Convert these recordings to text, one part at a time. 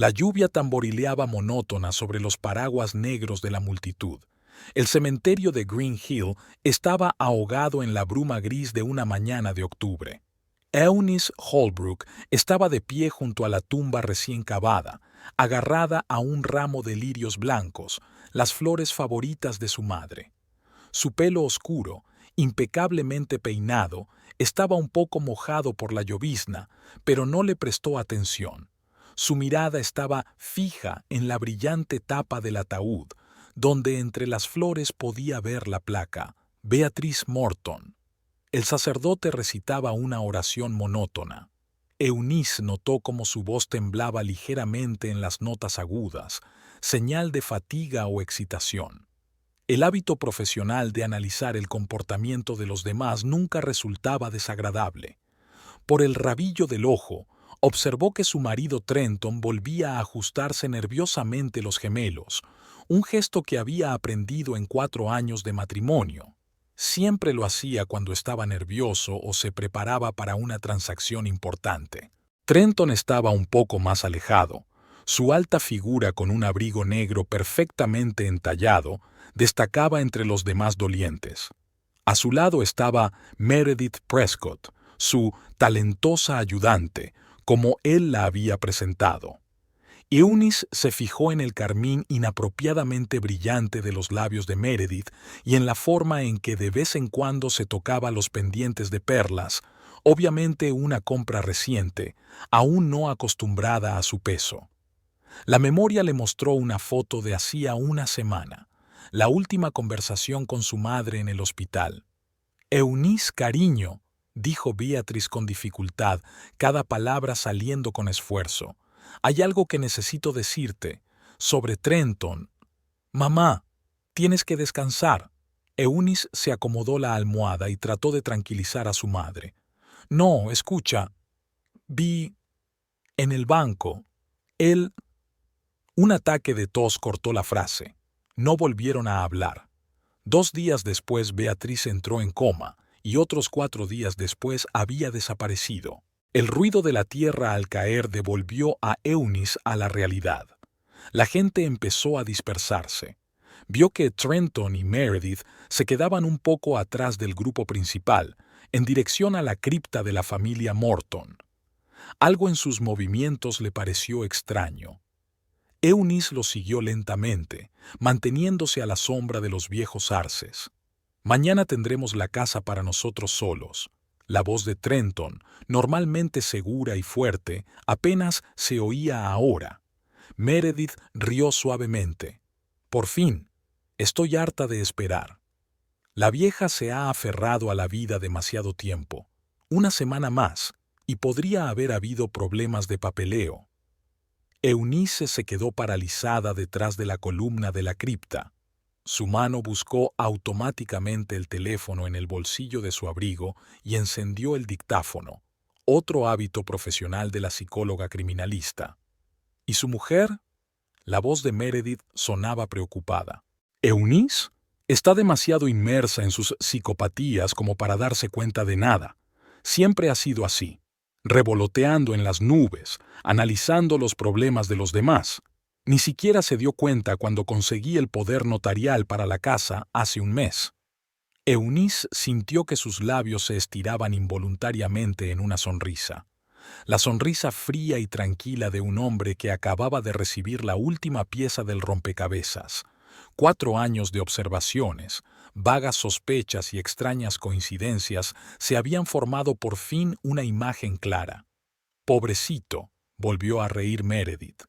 La lluvia tamborileaba monótona sobre los paraguas negros de la multitud. El cementerio de Green Hill estaba ahogado en la bruma gris de una mañana de octubre. Eunice Holbrook estaba de pie junto a la tumba recién cavada, agarrada a un ramo de lirios blancos, las flores favoritas de su madre. Su pelo oscuro, impecablemente peinado, estaba un poco mojado por la llovizna, pero no le prestó atención. Su mirada estaba fija en la brillante tapa del ataúd, donde entre las flores podía ver la placa, Beatrice Morton. El sacerdote recitaba una oración monótona. Eunice notó cómo su voz temblaba ligeramente en las notas agudas, señal de fatiga o excitación. El hábito profesional de analizar el comportamiento de los demás nunca resultaba desagradable. Por el rabillo del ojo, observó que su marido Trenton volvía a ajustarse nerviosamente los gemelos, un gesto que había aprendido en 4 años de matrimonio. Siempre lo hacía cuando estaba nervioso o se preparaba para una transacción importante. Trenton estaba un poco más alejado. Su alta figura con un abrigo negro perfectamente entallado destacaba entre los demás dolientes. A su lado estaba Meredith Prescott, su talentosa ayudante, como él la había presentado. Eunice se fijó en el carmín inapropiadamente brillante de los labios de Meredith y en la forma en que de vez en cuando se tocaba los pendientes de perlas, obviamente una compra reciente, aún no acostumbrada a su peso. La memoria le mostró una foto de hacía una semana, la última conversación con su madre en el hospital. «Eunice, cariño», dijo Beatrice con dificultad, cada palabra saliendo con esfuerzo. «Hay algo que necesito decirte. Sobre Trenton». «Mamá, tienes que descansar». Eunice se acomodó la almohada y trató de tranquilizar a su madre. «No, escucha. Vi en el banco. Él...» Un ataque de tos cortó la frase. No volvieron a hablar. 2 días después Beatriz entró en coma y otros 4 días después había desaparecido. El ruido de la tierra al caer devolvió a Eunice a la realidad. La gente empezó a dispersarse. Vio que Trenton y Meredith se quedaban un poco atrás del grupo principal, en dirección a la cripta de la familia Morton. Algo en sus movimientos le pareció extraño. Eunice lo siguió lentamente, manteniéndose a la sombra de los viejos arces. «Mañana tendremos la casa para nosotros solos». La voz de Trenton, normalmente segura y fuerte, apenas se oía ahora. Meredith rió suavemente. «Por fin. Estoy harta de esperar». La vieja se ha aferrado a la vida demasiado tiempo. 1 semana más, y podría haber habido problemas de papeleo. Eunice se quedó paralizada detrás de la columna de la cripta. Su mano buscó automáticamente el teléfono en el bolsillo de su abrigo y encendió el dictáfono, otro hábito profesional de la psicóloga criminalista. ¿Y su mujer? La voz de Meredith sonaba preocupada. «¿Eunice? Está demasiado inmersa en sus psicopatías como para darse cuenta de nada. Siempre ha sido así, revoloteando en las nubes, analizando los problemas de los demás. Ni siquiera se dio cuenta cuando conseguí el poder notarial para la casa hace un mes». Eunice sintió que sus labios se estiraban involuntariamente en una sonrisa. La sonrisa fría y tranquila de un hombre que acababa de recibir la última pieza del rompecabezas. 4 años de observaciones, vagas sospechas y extrañas coincidencias se habían formado por fin una imagen clara. «Pobrecito», volvió a reír Meredith.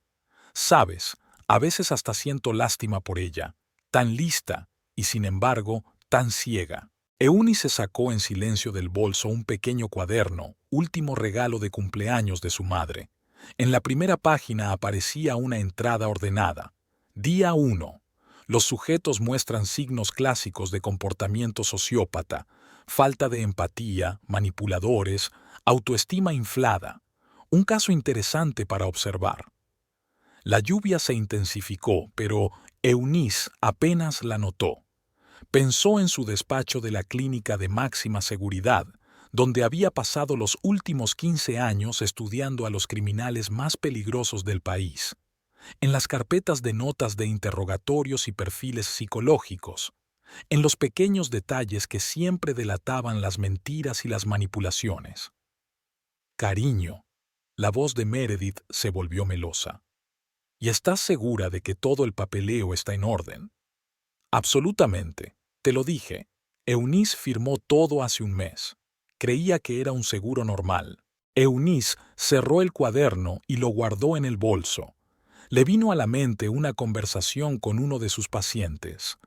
«Sabes, a veces hasta siento lástima por ella, tan lista y sin embargo tan ciega». Eunice sacó en silencio del bolso un pequeño cuaderno, último regalo de cumpleaños de su madre. En la primera página aparecía una entrada ordenada. Día 1. Los sujetos muestran signos clásicos de comportamiento sociópata, falta de empatía, manipuladores, autoestima inflada. Un caso interesante para observar. La lluvia se intensificó, pero Eunice apenas la notó. Pensó en su despacho de la clínica de máxima seguridad, donde había pasado los últimos 15 años estudiando a los criminales más peligrosos del país. en las carpetas de notas de interrogatorios y perfiles psicológicos, en los pequeños detalles que siempre delataban las mentiras y las manipulaciones. Cariño, la voz de Meredith se volvió melosa. ¿Y estás segura de que todo el papeleo está en orden? Absolutamente. Te lo dije. Eunice firmó todo hace un mes. Creía que era un seguro normal. Eunice cerró el cuaderno y lo guardó en el bolso. Le vino a la mente una conversación con uno de sus pacientes.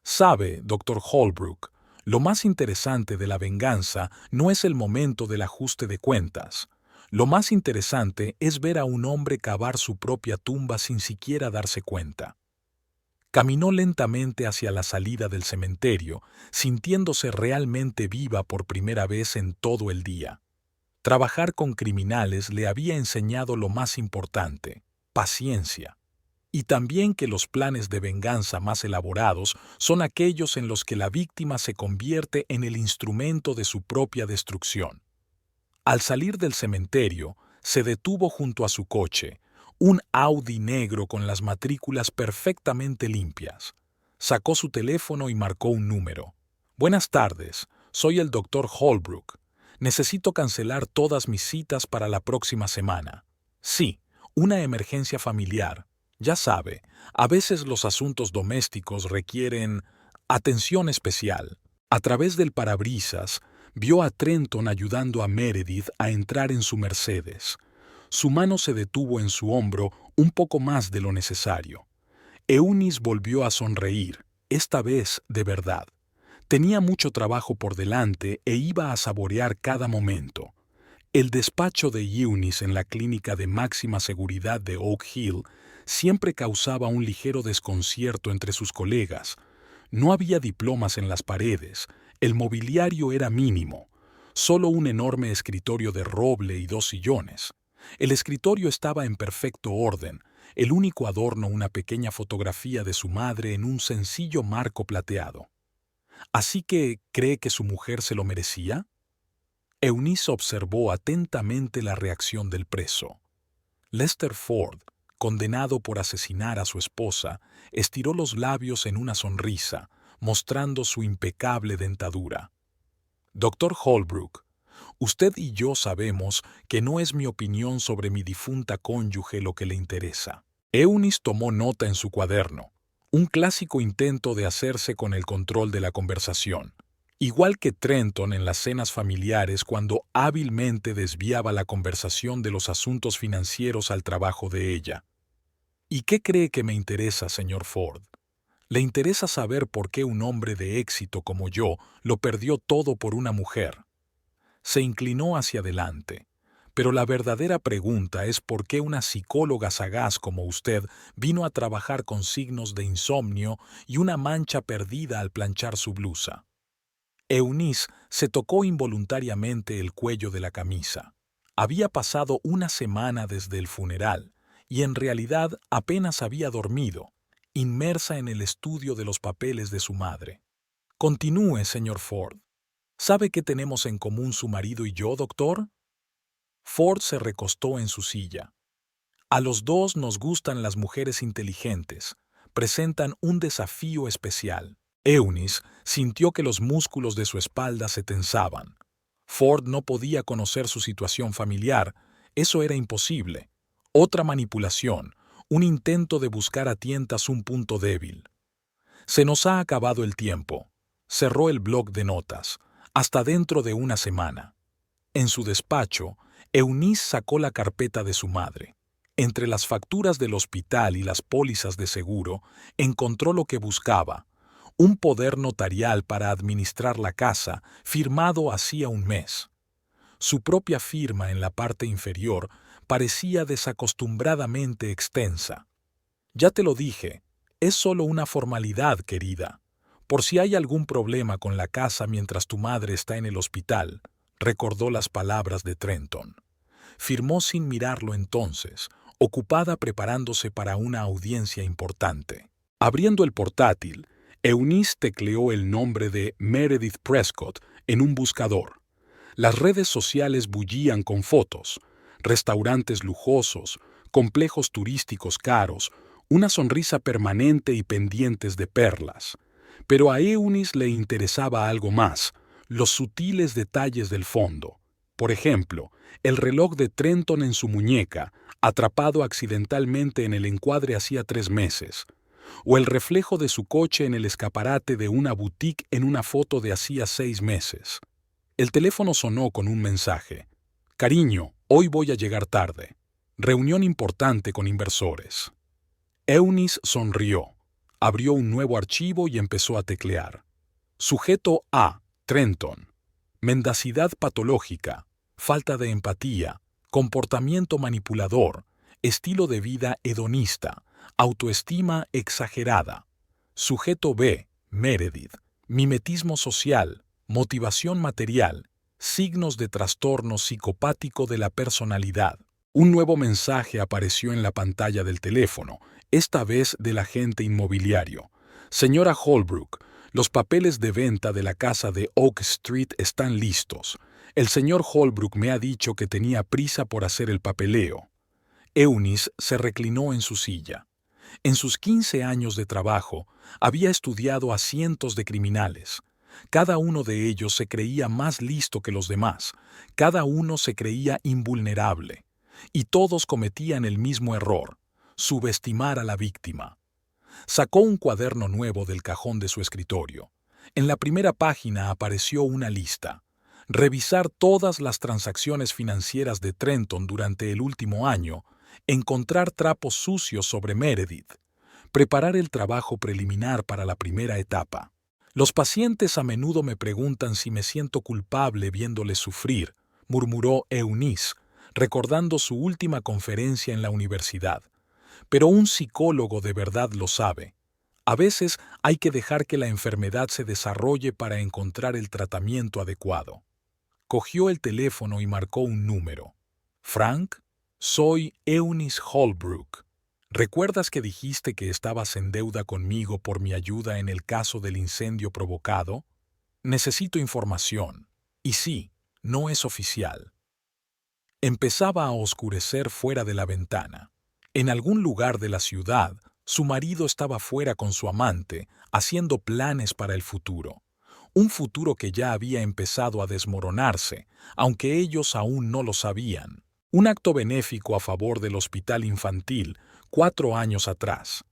Sabe, doctor Holbrook, lo más interesante de la venganza no es el momento del ajuste de cuentas. Lo más interesante es ver a un hombre cavar su propia tumba sin siquiera darse cuenta. Caminó lentamente hacia la salida del cementerio, sintiéndose realmente viva por primera vez en todo el día. Trabajar con criminales le había enseñado lo más importante: paciencia. Y también que los planes de venganza más elaborados son aquellos en los que la víctima se convierte en el instrumento de su propia destrucción. Al salir del cementerio, se detuvo junto a su coche, un Audi negro con las matrículas perfectamente limpias. Sacó su teléfono y marcó un número. Buenas tardes, soy el doctor Holbrook. Necesito cancelar todas mis citas para la próxima semana. Sí, una emergencia familiar. Ya sabe, a veces los asuntos domésticos requieren atención especial. A través del parabrisas, vio a Trenton ayudando a Meredith a entrar en su Mercedes. Su mano se detuvo en su hombro un poco más de lo necesario. Eunice volvió a sonreír, esta vez de verdad. Tenía mucho trabajo por delante e iba a saborear cada momento. El despacho de Eunice en la clínica de máxima seguridad de Oak Hill siempre causaba un ligero desconcierto entre sus colegas. No había diplomas en las paredes, el mobiliario era mínimo, solo un enorme escritorio de roble y 2 sillones. El escritorio estaba en perfecto orden, el único adorno una pequeña fotografía de su madre en un sencillo marco plateado. ¿Así que cree que su mujer se lo merecía? Eunice observó atentamente la reacción del preso. Lester Ford, condenado por asesinar a su esposa, estiró los labios en una sonrisa, mostrando su impecable dentadura. Doctor Holbrook, usted y yo sabemos que no es mi opinión sobre mi difunta cónyuge lo que le interesa. Eunice tomó nota en su cuaderno, un clásico intento de hacerse con el control de la conversación. Igual que Trenton en las cenas familiares cuando hábilmente desviaba la conversación de los asuntos financieros al trabajo de ella. ¿Y qué cree que me interesa, señor Ford? ¿Le interesa saber por qué un hombre de éxito como yo lo perdió todo por una mujer? Se inclinó hacia adelante. Pero la verdadera pregunta es por qué una psicóloga sagaz como usted vino a trabajar con signos de insomnio y una mancha perdida al planchar su blusa. Eunice se tocó involuntariamente el cuello de la camisa. Había pasado una semana desde el funeral y en realidad apenas había dormido, inmersa en el estudio de los papeles de su madre. Continúe, señor Ford. ¿Sabe qué tenemos en común su marido y yo, doctor? Ford se recostó en su silla. A los dos nos gustan las mujeres inteligentes. Presentan un desafío especial. Eunice sintió que los músculos de su espalda se tensaban. Ford no podía conocer su situación familiar. Eso era imposible. Otra manipulación, un intento de buscar a tientas un punto débil. Se nos ha acabado el tiempo. Cerró el bloc de notas. Hasta dentro de una semana. En su despacho, Eunice sacó la carpeta de su madre. Entre las facturas del hospital y las pólizas de seguro, encontró lo que buscaba: un poder notarial para administrar la casa, firmado hacía un mes. Su propia firma en la parte inferior parecía desacostumbradamente extensa. Ya te lo dije, es solo una formalidad, querida. Por si hay algún problema con la casa mientras tu madre está en el hospital, recordó las palabras de Trenton. Firmó sin mirarlo entonces, ocupada preparándose para una audiencia importante. Abriendo el portátil, Eunice tecleó el nombre de Meredith Prescott en un buscador. Las redes sociales bullían con fotos, restaurantes lujosos, complejos turísticos caros, una sonrisa permanente y pendientes de perlas. Pero a Eunice le interesaba algo más, los sutiles detalles del fondo. Por ejemplo, el reloj de Trenton en su muñeca, atrapado accidentalmente en el encuadre hacía 3 meses, o el reflejo de su coche en el escaparate de una boutique en una foto de hacía 6 meses. El teléfono sonó con un mensaje. Cariño, hoy voy a llegar tarde. Reunión importante con inversores. Eunice sonrió, abrió un nuevo archivo y empezó a teclear. Sujeto A. Trenton. Mendacidad patológica, falta de empatía, comportamiento manipulador, estilo de vida hedonista, autoestima exagerada. Sujeto B. Meredith. Mimetismo social, motivación material, signos de trastorno psicopático de la personalidad. Un nuevo mensaje apareció en la pantalla del teléfono, esta vez del agente inmobiliario. Señora Holbrook, los papeles de venta de la casa de Oak Street están listos. El señor Holbrook me ha dicho que tenía prisa por hacer el papeleo. Eunice se reclinó en su silla. En sus 15 años de trabajo, había estudiado a cientos de criminales. Cada uno de ellos se creía más listo que los demás. Cada uno se creía invulnerable. Y todos cometían el mismo error: subestimar a la víctima. Sacó un cuaderno nuevo del cajón de su escritorio. En la primera página apareció una lista. Revisar todas las transacciones financieras de Trenton durante el último año, encontrar trapos sucios sobre Meredith, preparar el trabajo preliminar para la primera etapa. Los pacientes a menudo me preguntan si me siento culpable viéndoles sufrir, murmuró Eunice, recordando su última conferencia en la universidad. Pero un psicólogo de verdad lo sabe. A veces hay que dejar que la enfermedad se desarrolle para encontrar el tratamiento adecuado. Cogió el teléfono y marcó un número. Frank, soy Eunice Holbrook. ¿Recuerdas que dijiste que estabas en deuda conmigo por mi ayuda en el caso del incendio provocado? Necesito información. Y sí, no es oficial. Empezaba a oscurecer fuera de la ventana. En algún lugar de la ciudad, su marido estaba fuera con su amante, haciendo planes para el futuro. Un futuro que ya había empezado a desmoronarse, aunque ellos aún no lo sabían. Un acto benéfico a favor del hospital infantil, 4 años atrás.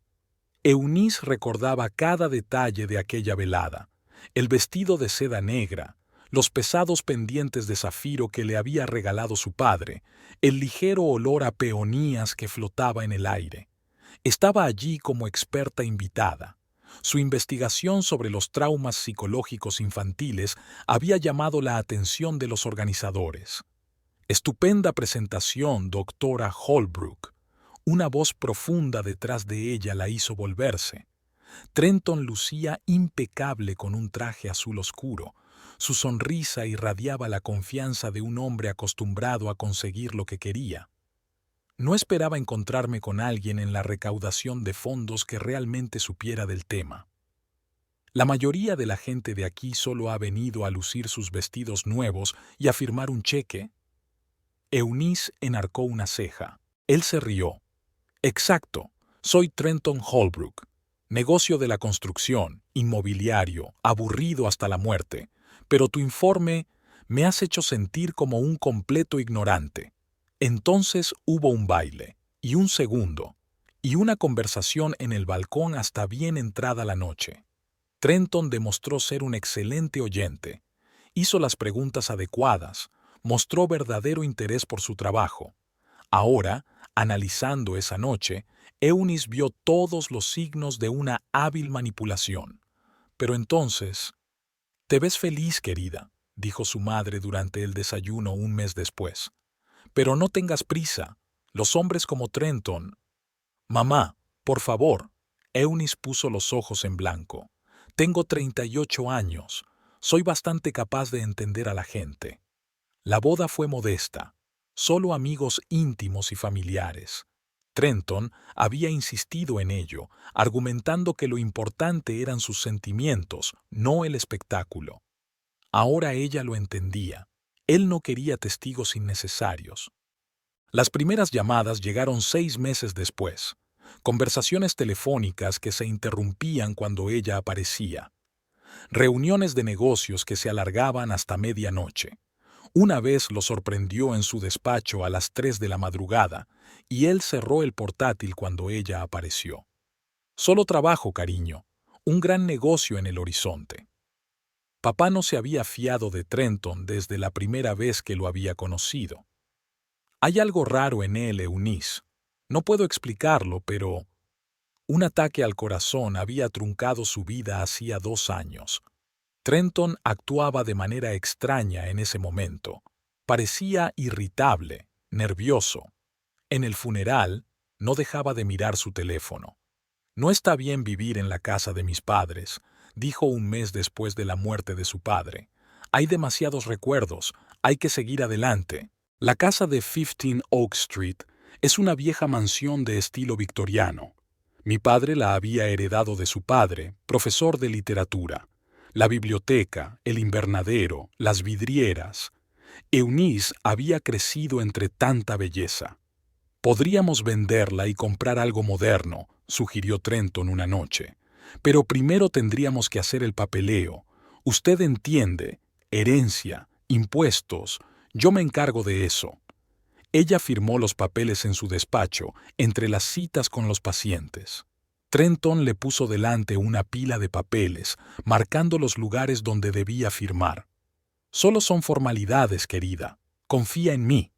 Eunice recordaba cada detalle de aquella velada: el vestido de seda negra, los pesados pendientes de zafiro que le había regalado su padre, el ligero olor a peonías que flotaba en el aire. Estaba allí como experta invitada. Su investigación sobre los traumas psicológicos infantiles había llamado la atención de los organizadores. Estupenda presentación, doctora Holbrook. Una voz profunda detrás de ella la hizo volverse. Trenton lucía impecable con un traje azul oscuro. Su sonrisa irradiaba la confianza de un hombre acostumbrado a conseguir lo que quería. No esperaba encontrarme con alguien en la recaudación de fondos que realmente supiera del tema. La mayoría de la gente de aquí solo ha venido a lucir sus vestidos nuevos y a firmar un cheque. Eunice enarcó una ceja. Él se rió. Exacto, soy Trenton Holbrook. Negocio de la construcción, inmobiliario, aburrido hasta la muerte. Pero tu informe me has hecho sentir como un completo ignorante. Entonces hubo un baile, y un segundo, y una conversación en el balcón hasta bien entrada la noche. Trenton demostró ser un excelente oyente. Hizo las preguntas adecuadas, mostró verdadero interés por su trabajo. Ahora, analizando esa noche, Eunice vio todos los signos de una hábil manipulación. Pero entonces... «Te ves feliz, querida», dijo su madre durante el desayuno un mes después. «Pero no tengas prisa. Los hombres como Trenton...» «Mamá, por favor». Eunice puso los ojos en blanco. «Tengo 38 años. Soy bastante capaz de entender a la gente». La boda fue modesta. Solo amigos íntimos y familiares. Trenton había insistido en ello, argumentando que lo importante eran sus sentimientos, no el espectáculo. Ahora ella lo entendía. Él no quería testigos innecesarios. Las primeras llamadas llegaron 6 meses después, conversaciones telefónicas que se interrumpían cuando ella aparecía, reuniones de negocios que se alargaban hasta medianoche. Una vez lo sorprendió en su despacho a las 3 de la madrugada y él cerró el portátil cuando ella apareció. Solo trabajo, cariño, un gran negocio en el horizonte. Papá no se había fiado de Trenton desde la primera vez que lo había conocido. Hay algo raro en él, Eunice. No puedo explicarlo, pero un ataque al corazón había truncado su vida hacía 2 años. Trenton actuaba de manera extraña en ese momento. Parecía irritable, nervioso. En el funeral, no dejaba de mirar su teléfono. No está bien vivir en la casa de mis padres, dijo un mes después de la muerte de su padre. Hay demasiados recuerdos, hay que seguir adelante. La casa de 15 Oak Street es una vieja mansión de estilo victoriano. Mi padre la había heredado de su padre, profesor de literatura. La biblioteca, el invernadero, las vidrieras. Eunice había crecido entre tanta belleza. Podríamos venderla y comprar algo moderno, sugirió Trenton una noche. Pero primero tendríamos que hacer el papeleo. Usted entiende, herencia, impuestos, yo me encargo de eso. Ella firmó los papeles en su despacho, entre las citas con los pacientes. Trenton le puso delante una pila de papeles, marcando los lugares donde debía firmar. Solo son formalidades, querida. Confía en mí.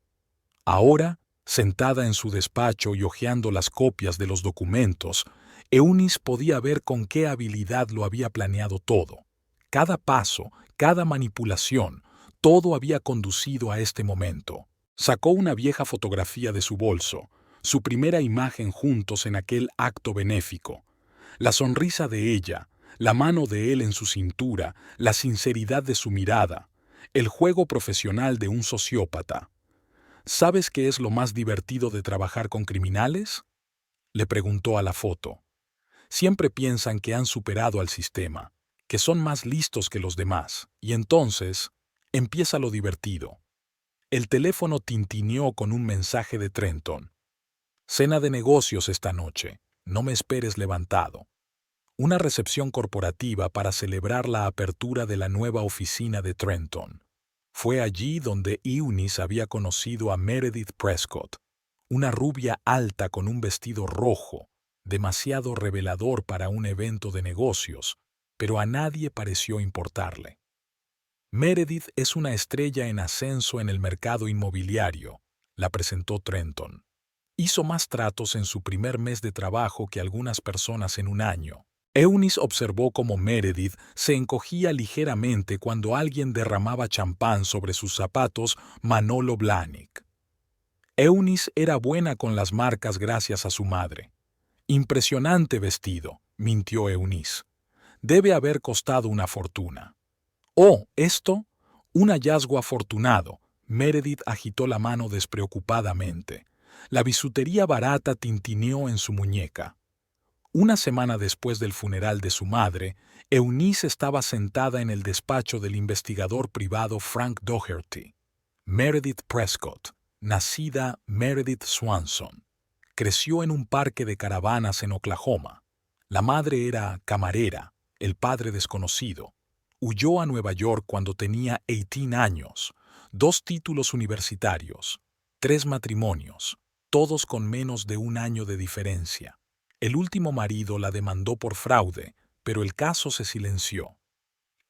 Ahora, sentada en su despacho y hojeando las copias de los documentos, Eunice podía ver con qué habilidad lo había planeado todo. Cada paso, cada manipulación, todo había conducido a este momento. Sacó una vieja fotografía de su bolso, su primera imagen juntos en aquel acto benéfico. La sonrisa de ella, la mano de él en su cintura, la sinceridad de su mirada, el juego profesional de un sociópata. ¿Sabes qué es lo más divertido de trabajar con criminales?, le preguntó a la foto. Siempre piensan que han superado al sistema, que son más listos que los demás, y entonces empieza lo divertido. El teléfono tintineó con un mensaje de Trenton. Cena de negocios esta noche, no me esperes levantado. Una recepción corporativa para celebrar la apertura de la nueva oficina de Trenton. Fue allí donde Eunice había conocido a Meredith Prescott, una rubia alta con un vestido rojo, demasiado revelador para un evento de negocios, pero a nadie pareció importarle. Meredith es una estrella en ascenso en el mercado inmobiliario, la presentó Trenton. Hizo más tratos en su primer mes de trabajo que algunas personas en un año. Eunice observó cómo Meredith se encogía ligeramente cuando alguien derramaba champán sobre sus zapatos Manolo Blahnik. Eunice era buena con las marcas gracias a su madre. Impresionante vestido, mintió Eunice. Debe haber costado una fortuna. Oh, ¿esto? Un hallazgo afortunado. Meredith agitó la mano despreocupadamente. La bisutería barata tintineó en su muñeca. Una semana después del funeral de su madre, Eunice estaba sentada en el despacho del investigador privado Frank Doherty. Meredith Prescott, nacida Meredith Swanson, creció en un parque de caravanas en Oklahoma. La madre era camarera, el padre desconocido. Huyó a Nueva York cuando tenía 18 años, 2 títulos universitarios, 3 matrimonios, todos con menos de 1 año de diferencia. El último marido la demandó por fraude, pero el caso se silenció.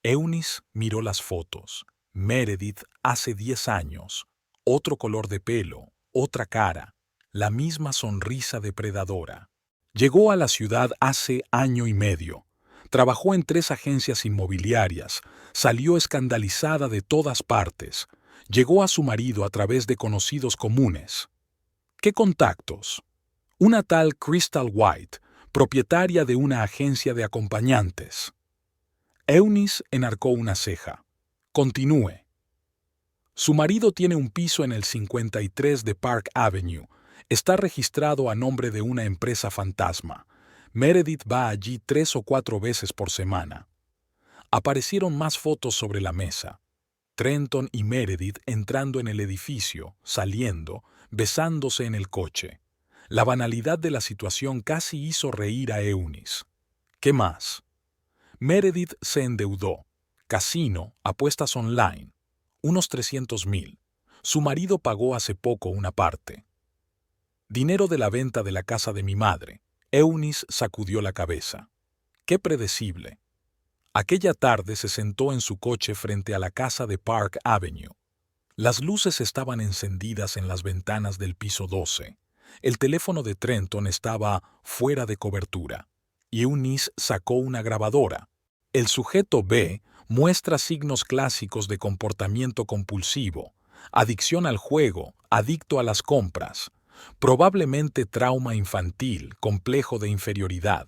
Eunice miró las fotos. Meredith hace 10 años, otro color de pelo, otra cara, la misma sonrisa depredadora. Llegó a la ciudad hace 1 año y medio. Trabajó en 3 agencias inmobiliarias, salió escandalizada de todas partes. Llegó a su marido a través de conocidos comunes. ¿Qué contactos? Una tal Crystal White, propietaria de una agencia de acompañantes. Eunice enarcó una ceja. Continúe. Su marido tiene un piso en el 53 de Park Avenue. Está registrado a nombre de una empresa fantasma. Meredith va allí 3 o 4 veces por semana. Aparecieron más fotos sobre la mesa. Trenton y Meredith entrando en el edificio, saliendo, besándose en el coche. La banalidad de la situación casi hizo reír a Eunice. ¿Qué más? Meredith se endeudó. Casino, apuestas online. Unos 300,000. Su marido pagó hace poco una parte. Dinero de la venta de la casa de mi madre. Eunice sacudió la cabeza. Qué predecible. Aquella tarde se sentó en su coche frente a la casa de Park Avenue. Las luces estaban encendidas en las ventanas del piso 12. El teléfono de Trenton estaba fuera de cobertura. Y Eunice sacó una grabadora. El sujeto B muestra signos clásicos de comportamiento compulsivo, adicción al juego, adicto a las compras, probablemente trauma infantil, complejo de inferioridad.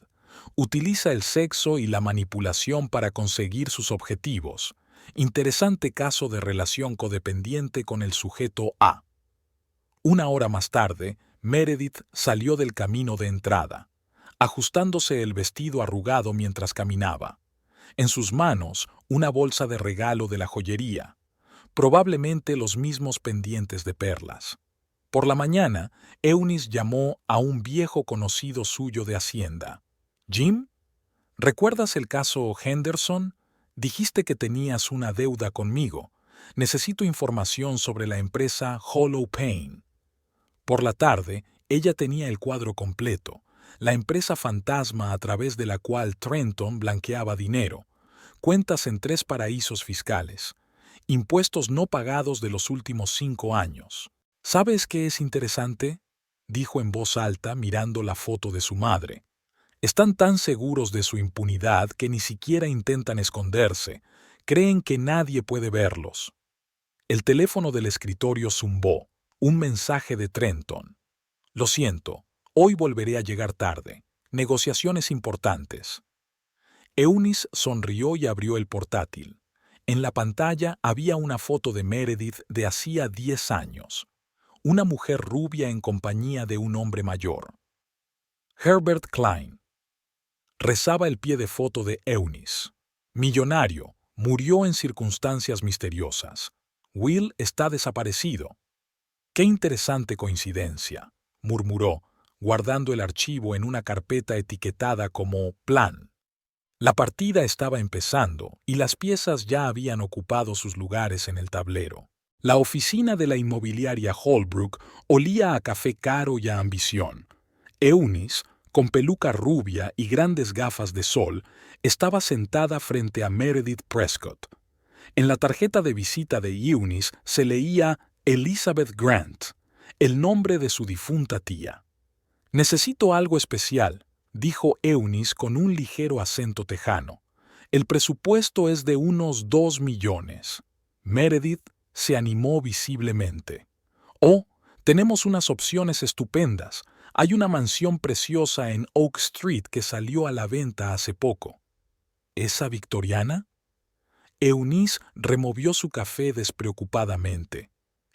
Utiliza el sexo y la manipulación para conseguir sus objetivos. Interesante caso de relación codependiente con el sujeto A. Una hora más tarde, Meredith salió del camino de entrada, ajustándose el vestido arrugado mientras caminaba. En sus manos, una bolsa de regalo de la joyería, probablemente los mismos pendientes de perlas. Por la mañana, Eunice llamó a un viejo conocido suyo de Hacienda. «Jim, ¿recuerdas el caso Henderson? Dijiste que tenías una deuda conmigo. Necesito información sobre la empresa Hollow Pain». Por la tarde, ella tenía el cuadro completo, la empresa fantasma a través de la cual Trenton blanqueaba dinero, cuentas en 3 paraísos fiscales, impuestos no pagados de los últimos 5 años. ¿Sabes qué es interesante?, dijo en voz alta mirando la foto de su madre. Están tan seguros de su impunidad que ni siquiera intentan esconderse, creen que nadie puede verlos. El teléfono del escritorio zumbó, un mensaje de Trenton. «Lo siento, hoy volveré a llegar tarde. Negociaciones importantes». Eunice sonrió y abrió el portátil. En la pantalla había una foto de Meredith de hacía 10 años. Una mujer rubia en compañía de un hombre mayor. Herbert Klein. Rezaba el pie de foto de Eunice. Millonario, murió en circunstancias misteriosas. Will está desaparecido. «Qué interesante coincidencia», murmuró, guardando el archivo en una carpeta etiquetada como «Plan». La partida estaba empezando y las piezas ya habían ocupado sus lugares en el tablero. La oficina de la inmobiliaria Holbrook olía a café caro y a ambición. Eunice, con peluca rubia y grandes gafas de sol, estaba sentada frente a Meredith Prescott. En la tarjeta de visita de Eunice se leía Elizabeth Grant, el nombre de su difunta tía. «Necesito algo especial», dijo Eunice con un ligero acento tejano. «El presupuesto es de unos 2 millones». Meredith se animó visiblemente. «Oh, tenemos unas opciones estupendas. Hay una mansión preciosa en Oak Street que salió a la venta hace poco». «¿Esa victoriana?». Eunice removió su café despreocupadamente.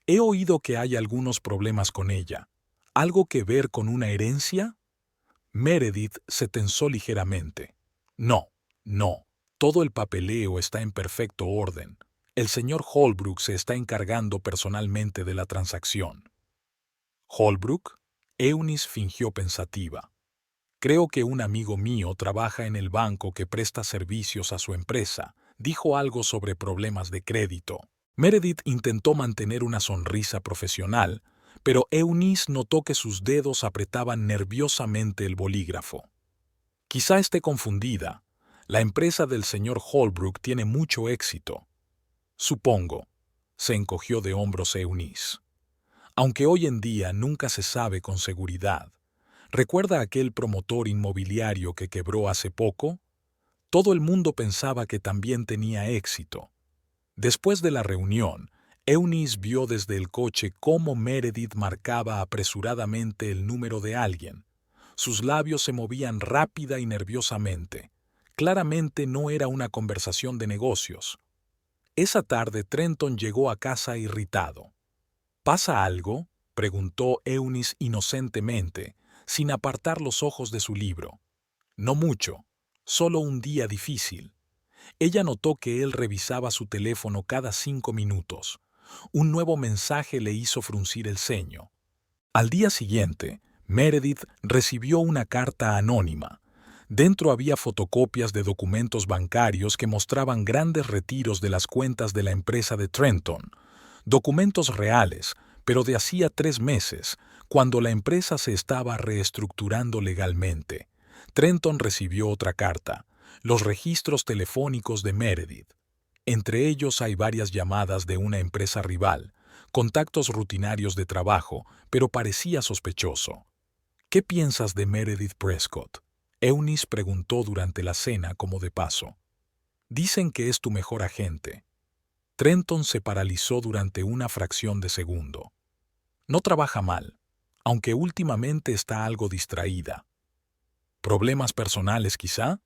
«He oído que hay algunos problemas con ella. ¿Algo que ver con una herencia?». Meredith se tensó ligeramente. «No, no. Todo el papeleo está en perfecto orden. El señor Holbrook se está encargando personalmente de la transacción». «¿Holbrook?». Eunice fingió pensativa. «Creo que un amigo mío trabaja en el banco que presta servicios a su empresa», dijo algo sobre problemas de crédito. Meredith intentó mantener una sonrisa profesional, pero Eunice notó que sus dedos apretaban nerviosamente el bolígrafo. «Quizá esté confundida. La empresa del señor Holbrook tiene mucho éxito». «Supongo», se encogió de hombros Eunice. «Aunque hoy en día nunca se sabe con seguridad. ¿Recuerda aquel promotor inmobiliario que quebró hace poco? Todo el mundo pensaba que también tenía éxito». Después de la reunión, Eunice vio desde el coche cómo Meredith marcaba apresuradamente el número de alguien. Sus labios se movían rápida y nerviosamente. Claramente no era una conversación de negocios. Esa tarde Trenton llegó a casa irritado. «¿Pasa algo?», preguntó Eunice inocentemente, sin apartar los ojos de su libro. «No mucho, solo un día difícil». Ella notó que él revisaba su teléfono cada 5 minutos. Un nuevo mensaje le hizo fruncir el ceño. Al día siguiente, Meredith recibió una carta anónima. Dentro había fotocopias de documentos bancarios que mostraban grandes retiros de las cuentas de la empresa de Trenton. Documentos reales, pero de hacía 3 meses, cuando la empresa se estaba reestructurando legalmente. Trenton recibió otra carta, los registros telefónicos de Meredith. Entre ellos hay varias llamadas de una empresa rival, contactos rutinarios de trabajo, pero parecía sospechoso. ¿Qué piensas de Meredith Prescott?, Eunice preguntó durante la cena como de paso. Dicen que es tu mejor agente. Trenton se paralizó durante una fracción de segundo. No trabaja mal, aunque últimamente está algo distraída. ¿Problemas personales quizá?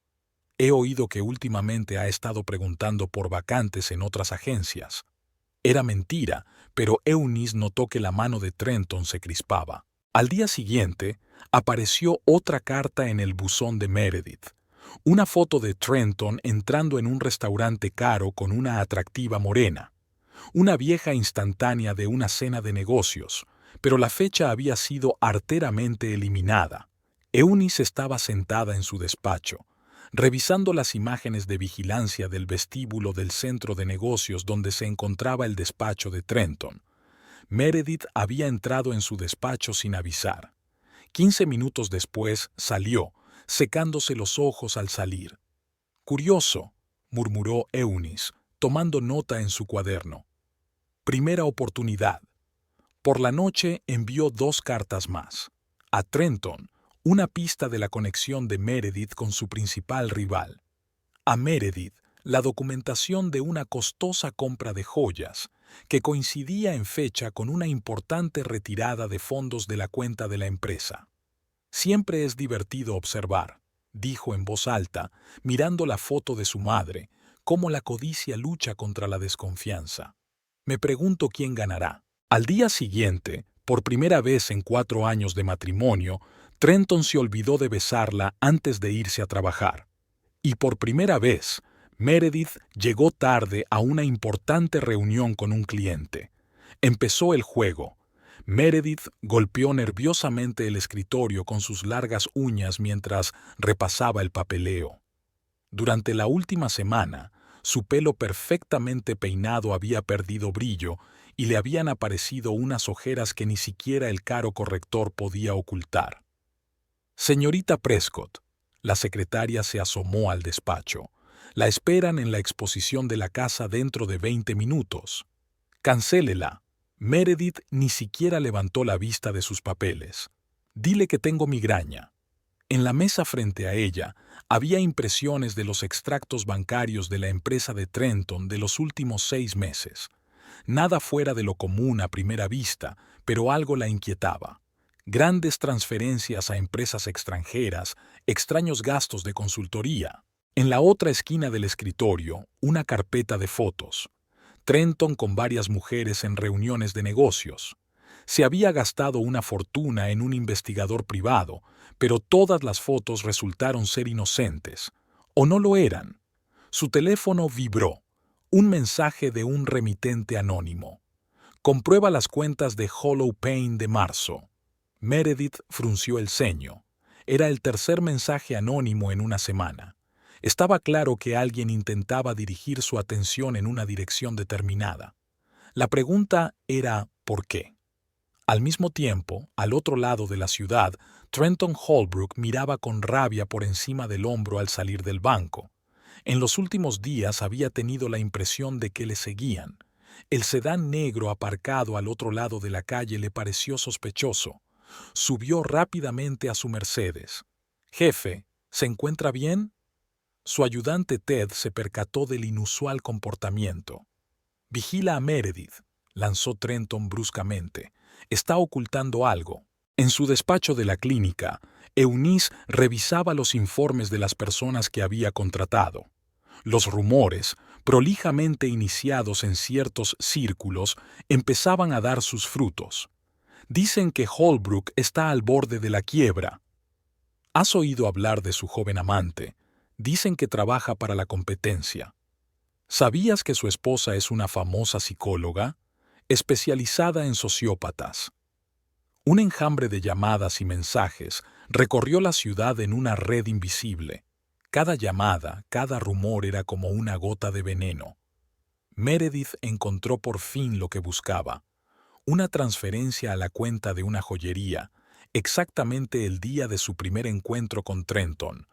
He oído que últimamente ha estado preguntando por vacantes en otras agencias. Era mentira, pero Eunice notó que la mano de Trenton se crispaba. Al día siguiente, apareció otra carta en el buzón de Meredith. Una foto de Trenton entrando en un restaurante caro con una atractiva morena. Una vieja instantánea de una cena de negocios, pero la fecha había sido arteramente eliminada. Eunice estaba sentada en su despacho, revisando las imágenes de vigilancia del vestíbulo del centro de negocios donde se encontraba el despacho de Trenton. Meredith había entrado en su despacho sin avisar. 15 minutos después salió, secándose los ojos al salir. «Curioso», murmuró Eunice, tomando nota en su cuaderno. Primera oportunidad. Por la noche envió 2 cartas más. A Trenton, una pista de la conexión de Meredith con su principal rival. A Meredith, la documentación de una costosa compra de joyas, que coincidía en fecha con una importante retirada de fondos de la cuenta de la empresa. «Siempre es divertido observar», dijo en voz alta, mirando la foto de su madre, cómo la codicia lucha contra la desconfianza. «Me pregunto quién ganará». Al día siguiente, por primera vez en 4 años de matrimonio, Trenton se olvidó de besarla antes de irse a trabajar. Y por primera vez, Meredith llegó tarde a una importante reunión con un cliente. Empezó el juego. Meredith golpeó nerviosamente el escritorio con sus largas uñas mientras repasaba el papeleo. Durante la última semana, su pelo perfectamente peinado había perdido brillo y le habían aparecido unas ojeras que ni siquiera el caro corrector podía ocultar. «Señorita Prescott», la secretaria se asomó al despacho. «La esperan en la exposición de la casa dentro de 20 minutos. Cancélela». Meredith ni siquiera levantó la vista de sus papeles. «Dile que tengo migraña». En la mesa frente a ella había impresiones de los extractos bancarios de la empresa de Trenton de los últimos 6 meses. Nada fuera de lo común a primera vista, pero algo la inquietaba. Grandes transferencias a empresas extranjeras, extraños gastos de consultoría. En la otra esquina del escritorio, una carpeta de fotos. Trenton con varias mujeres en reuniones de negocios. Se había gastado una fortuna en un investigador privado, pero todas las fotos resultaron ser inocentes. ¿O no lo eran? Su teléfono vibró. Un mensaje de un remitente anónimo. «Comprueba las cuentas de Hollow Pain de marzo». Meredith frunció el ceño. Era el tercer mensaje anónimo en una semana. Estaba claro que alguien intentaba dirigir su atención en una dirección determinada. La pregunta era ¿por qué? Al mismo tiempo, al otro lado de la ciudad, Trenton Holbrook miraba con rabia por encima del hombro al salir del banco. En los últimos días había tenido la impresión de que le seguían. El sedán negro aparcado al otro lado de la calle le pareció sospechoso. Subió rápidamente a su Mercedes. «Jefe, ¿se encuentra bien?». Su ayudante Ted se percató del inusual comportamiento. «Vigila a Meredith», lanzó Trenton bruscamente. «Está ocultando algo». En su despacho de la clínica, Eunice revisaba los informes de las personas que había contratado. Los rumores, prolijamente iniciados en ciertos círculos, empezaban a dar sus frutos. «Dicen que Holbrook está al borde de la quiebra». «¿Has oído hablar de su joven amante? Dicen que trabaja para la competencia». «¿Sabías que su esposa es una famosa psicóloga, especializada en sociópatas?» Un enjambre de llamadas y mensajes recorrió la ciudad en una red invisible. Cada llamada, cada rumor era como una gota de veneno. Meredith encontró por fin lo que buscaba: una transferencia a la cuenta de una joyería, exactamente el día de su primer encuentro con Trenton.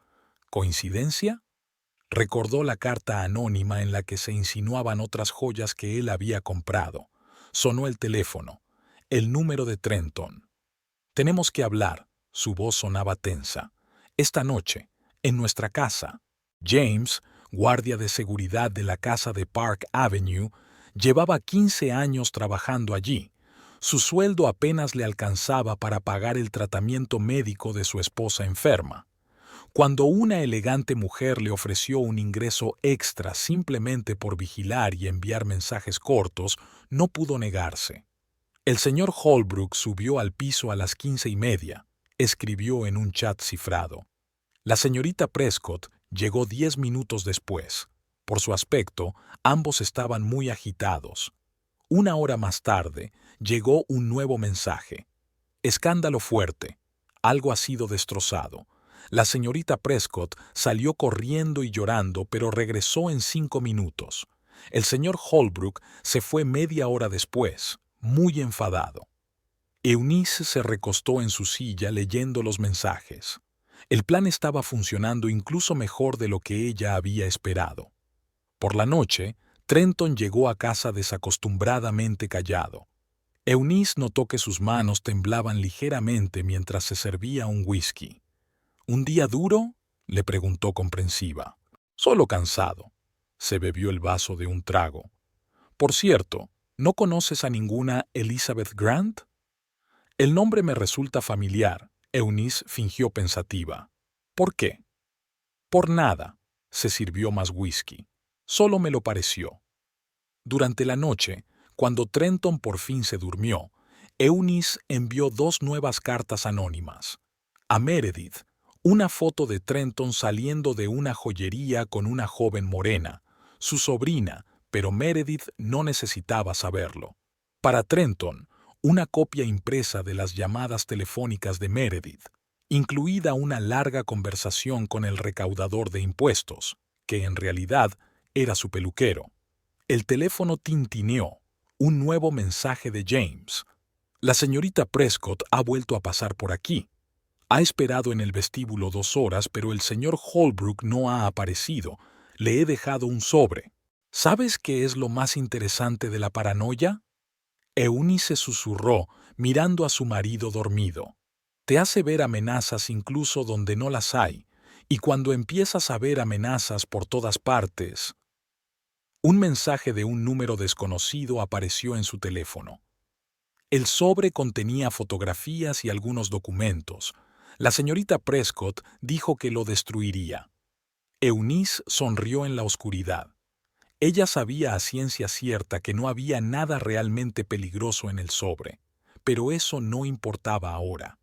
¿Coincidencia? Recordó la carta anónima en la que se insinuaban otras joyas que él había comprado. Sonó el teléfono. El número de Trenton. «Tenemos que hablar», su voz sonaba tensa. «Esta noche, en nuestra casa». James, guardia de seguridad de la casa de Park Avenue, llevaba 15 años trabajando allí. Su sueldo apenas le alcanzaba para pagar el tratamiento médico de su esposa enferma. Cuando una elegante mujer le ofreció un ingreso extra simplemente por vigilar y enviar mensajes cortos, no pudo negarse. El señor Holbrook subió al piso a las 15:30, escribió en un chat cifrado. La señorita Prescott llegó 10 minutos después. Por su aspecto, ambos estaban muy agitados. Una hora más tarde, llegó un nuevo mensaje. Escándalo fuerte. Algo ha sido destrozado. La señorita Prescott salió corriendo y llorando, pero regresó en 5 minutos. El señor Holbrook se fue media hora después, muy enfadado. Eunice se recostó en su silla leyendo los mensajes. El plan estaba funcionando incluso mejor de lo que ella había esperado. Por la noche, Trenton llegó a casa desacostumbradamente callado. Eunice notó que sus manos temblaban ligeramente mientras se servía un whisky. «¿Un día duro?», le preguntó comprensiva. «Solo cansado». Se bebió el vaso de un trago. «Por cierto, ¿no conoces a ninguna Elizabeth Grant?» «El nombre me resulta familiar», Eunice fingió pensativa. «¿Por qué?» «Por nada», se sirvió más whisky. «Solo me lo pareció». Durante la noche, cuando Trenton por fin se durmió, Eunice envió 2 nuevas cartas anónimas. A Meredith, una foto de Trenton saliendo de una joyería con una joven morena, su sobrina, pero Meredith no necesitaba saberlo. Para Trenton, una copia impresa de las llamadas telefónicas de Meredith, incluida una larga conversación con el recaudador de impuestos, que en realidad era su peluquero. El teléfono tintineó. Un nuevo mensaje de James. «La señorita Prescott ha vuelto a pasar por aquí. Ha esperado en el vestíbulo 2 horas, pero el señor Holbrook no ha aparecido. Le he dejado un sobre. ¿Sabes qué es lo más interesante de la paranoia?». Eunice susurró, mirando a su marido dormido. «Te hace ver amenazas incluso donde no las hay, y cuando empiezas a ver amenazas por todas partes». Un mensaje de un número desconocido apareció en su teléfono. El sobre contenía fotografías y algunos documentos. La señorita Prescott dijo que lo destruiría. Eunice sonrió en la oscuridad. Ella sabía a ciencia cierta que no había nada realmente peligroso en el sobre, pero eso no importaba ahora.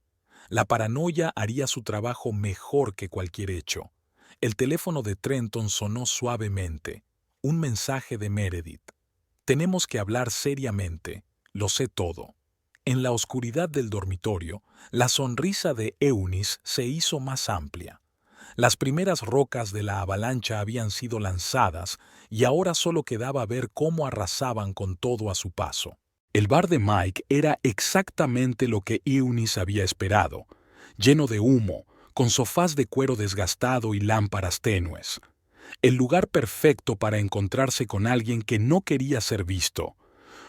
La paranoia haría su trabajo mejor que cualquier hecho. El teléfono de Trenton sonó suavemente. Un mensaje de Meredith. «Tenemos que hablar seriamente. Lo sé todo». En la oscuridad del dormitorio, la sonrisa de Eunice se hizo más amplia. Las primeras rocas de la avalancha habían sido lanzadas y ahora solo quedaba ver cómo arrasaban con todo a su paso. El bar de Mike era exactamente lo que Eunice había esperado, lleno de humo, con sofás de cuero desgastado y lámparas tenues. El lugar perfecto para encontrarse con alguien que no quería ser visto.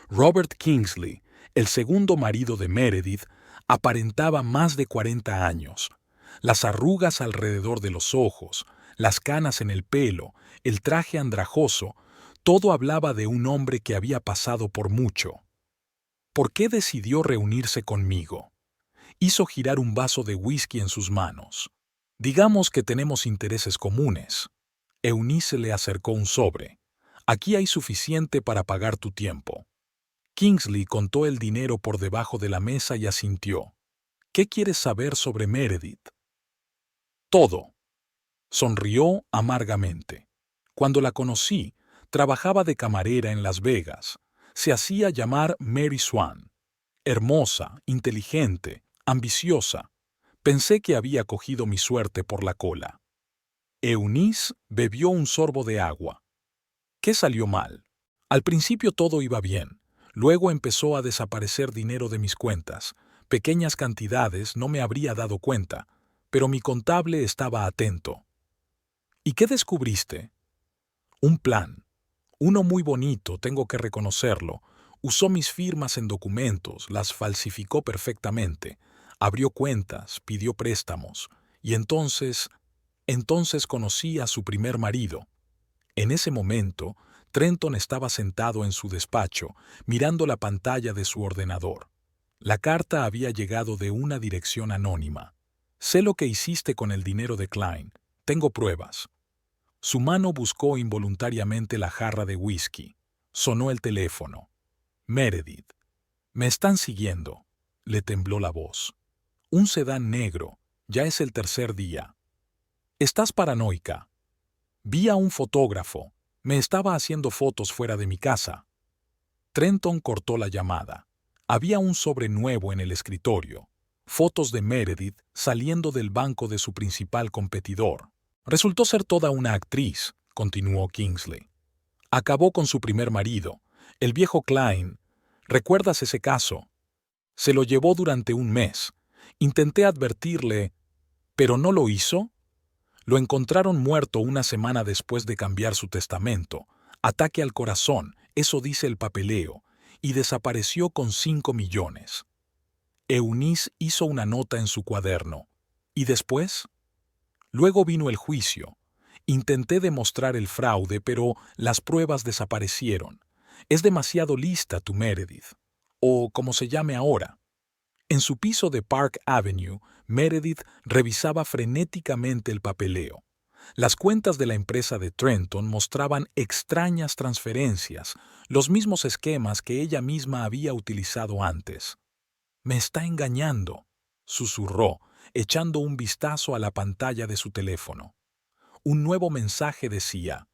Robert Kingsley, el segundo marido de Meredith, aparentaba más de 40 años. Las arrugas alrededor de los ojos, las canas en el pelo, el traje andrajoso, todo hablaba de un hombre que había pasado por mucho. ¿Por qué decidió reunirse conmigo? Hizo girar un vaso de whisky en sus manos. «Digamos que tenemos intereses comunes». Eunice le acercó un sobre. «Aquí hay suficiente para pagar tu tiempo». Kingsley contó el dinero por debajo de la mesa y asintió. «¿Qué quieres saber sobre Meredith?» «Todo». Sonrió amargamente. «Cuando la conocí, trabajaba de camarera en Las Vegas. Se hacía llamar Mary Swan. Hermosa, inteligente, ambiciosa. Pensé que había cogido mi suerte por la cola. Eunice bebió un sorbo de agua. ¿Qué salió mal? Al principio todo iba bien. Luego empezó a desaparecer dinero de mis cuentas. Pequeñas cantidades, no me habría dado cuenta, pero mi contable estaba atento. ¿Y qué descubriste? Un plan. Uno muy bonito, tengo que reconocerlo. Usó mis firmas en documentos, las falsificó perfectamente. Abrió cuentas, pidió préstamos. Y entonces conocí a su primer marido. En ese momento, Trenton estaba sentado en su despacho, mirando la pantalla de su ordenador. La carta había llegado de una dirección anónima. Sé lo que hiciste con el dinero de Klein. Tengo pruebas. Su mano buscó involuntariamente la jarra de whisky. Sonó el teléfono. Meredith. Me están siguiendo. Le tembló la voz. Un sedán negro. Ya es el tercer día. Estás paranoica. Vi a un fotógrafo. Me estaba haciendo fotos fuera de mi casa. Trenton cortó la llamada. Había un sobre nuevo en el escritorio. Fotos de Meredith saliendo del banco de su principal competidor. Resultó ser toda una actriz, continuó Kingsley. Acabó con su primer marido, el viejo Klein. ¿Recuerdas ese caso? Se lo llevó durante un mes. Intenté advertirle, pero no lo hizo. Lo encontraron muerto una semana después de cambiar su testamento. Ataque al corazón, eso dice el papeleo, y desapareció con 5 millones. Eunice hizo una nota en su cuaderno. ¿Y después? Luego vino el juicio. Intenté demostrar el fraude, pero las pruebas desaparecieron. Es demasiado lista tu Meredith, o como se llame ahora. En su piso de Park Avenue, Meredith revisaba frenéticamente el papeleo. Las cuentas de la empresa de Trenton mostraban extrañas transferencias, los mismos esquemas que ella misma había utilizado antes. «Me está engañando», susurró, echando un vistazo a la pantalla de su teléfono. Un nuevo mensaje decía: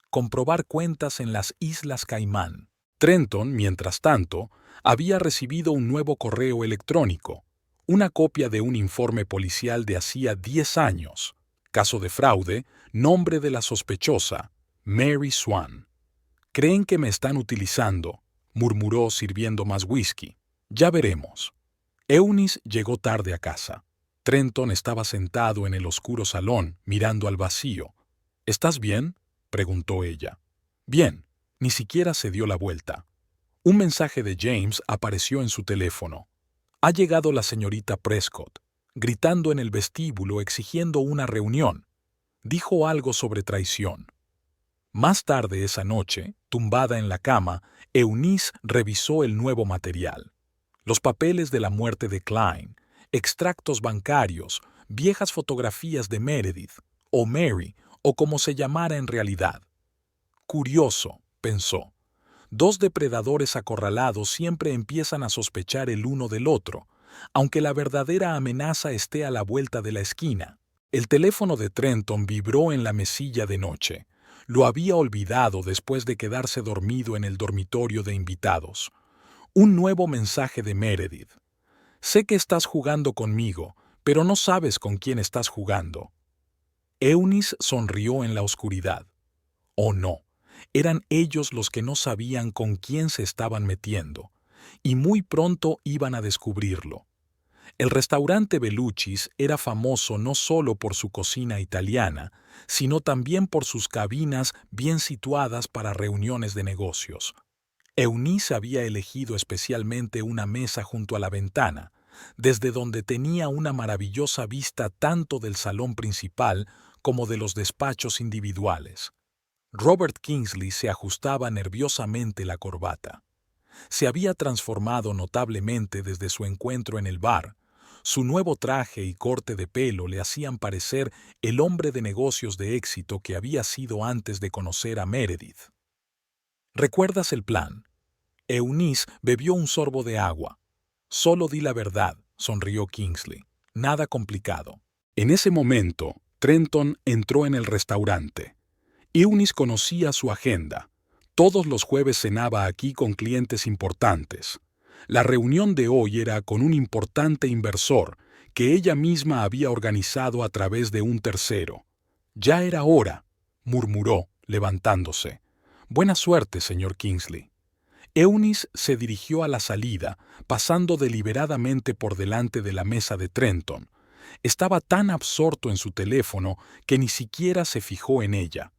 «Comprobar cuentas en las Islas Caimán». Trenton, mientras tanto, había recibido un nuevo correo electrónico, una copia de un informe policial de hacía 10 años. Caso de fraude, nombre de la sospechosa, Mary Swan. «Creen que me están utilizando», murmuró sirviendo más whisky. «Ya veremos». Eunice llegó tarde a casa. Trenton estaba sentado en el oscuro salón, mirando al vacío. «¿Estás bien?», preguntó ella. «Bien». Ni siquiera se dio la vuelta. Un mensaje de James apareció en su teléfono. «Ha llegado la señorita Prescott», gritando en el vestíbulo exigiendo una reunión. Dijo algo sobre traición. Más tarde esa noche, tumbada en la cama, Eunice revisó el nuevo material. Los papeles de la muerte de Klein, extractos bancarios, viejas fotografías de Meredith, o Mary, o como se llamara en realidad. Curioso, pensó. Dos depredadores acorralados siempre empiezan a sospechar el uno del otro, aunque la verdadera amenaza esté a la vuelta de la esquina. El teléfono de Trenton vibró en la mesilla de noche. Lo había olvidado después de quedarse dormido en el dormitorio de invitados. Un nuevo mensaje de Meredith. «Sé que estás jugando conmigo, pero no sabes con quién estás jugando». Eunice sonrió en la oscuridad. Oh no, eran ellos los que no sabían con quién se estaban metiendo, y muy pronto iban a descubrirlo. El restaurante Bellucci's era famoso no solo por su cocina italiana, sino también por sus cabinas bien situadas para reuniones de negocios. Eunice había elegido especialmente una mesa junto a la ventana, desde donde tenía una maravillosa vista tanto del salón principal como de los despachos individuales. Robert Kingsley se ajustaba nerviosamente la corbata. Se había transformado notablemente desde su encuentro en el bar. Su nuevo traje y corte de pelo le hacían parecer el hombre de negocios de éxito que había sido antes de conocer a Meredith. ¿Recuerdas el plan? Eunice bebió un sorbo de agua. «Solo di la verdad», sonrió Kingsley. «Nada complicado». En ese momento, Trenton entró en el restaurante. Eunice conocía su agenda. Todos los jueves cenaba aquí con clientes importantes. La reunión de hoy era con un importante inversor que ella misma había organizado a través de un tercero. Ya era hora, murmuró, levantándose. Buena suerte, señor Kingsley. Eunice se dirigió a la salida, pasando deliberadamente por delante de la mesa de Trenton. Estaba tan absorto en su teléfono que ni siquiera se fijó en ella.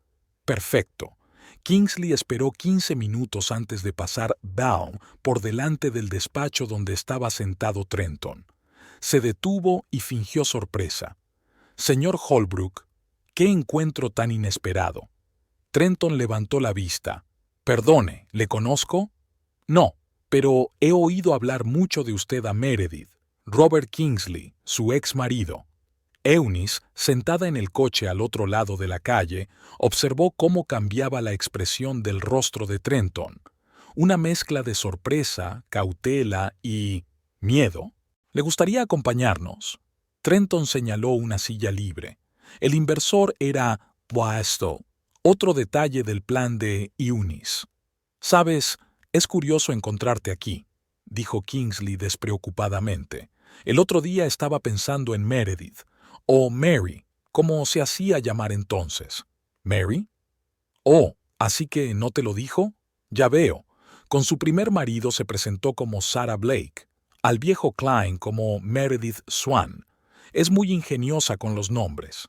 Perfecto. Kingsley esperó 15 minutos antes de pasar Baum por delante del despacho donde estaba sentado Trenton. Se detuvo y fingió sorpresa. Señor Holbrook, ¿qué encuentro tan inesperado? Trenton levantó la vista. Perdone, ¿le conozco? No, pero he oído hablar mucho de usted a Meredith, Robert Kingsley, su ex marido. Eunice, sentada en el coche al otro lado de la calle, observó cómo cambiaba la expresión del rostro de Trenton. Una mezcla de sorpresa, cautela y miedo. ¿Le gustaría acompañarnos? Trenton señaló una silla libre. El inversor era Boastow, otro detalle del plan de Eunice. «Sabes, es curioso encontrarte aquí», dijo Kingsley despreocupadamente. «El otro día estaba pensando en Meredith, o Mary, como se hacía llamar entonces». «¿Mary? Oh, ¿así que no te lo dijo? Ya veo. Con su primer marido se presentó como Sarah Blake, al viejo Klein como Meredith Swan. Es muy ingeniosa con los nombres».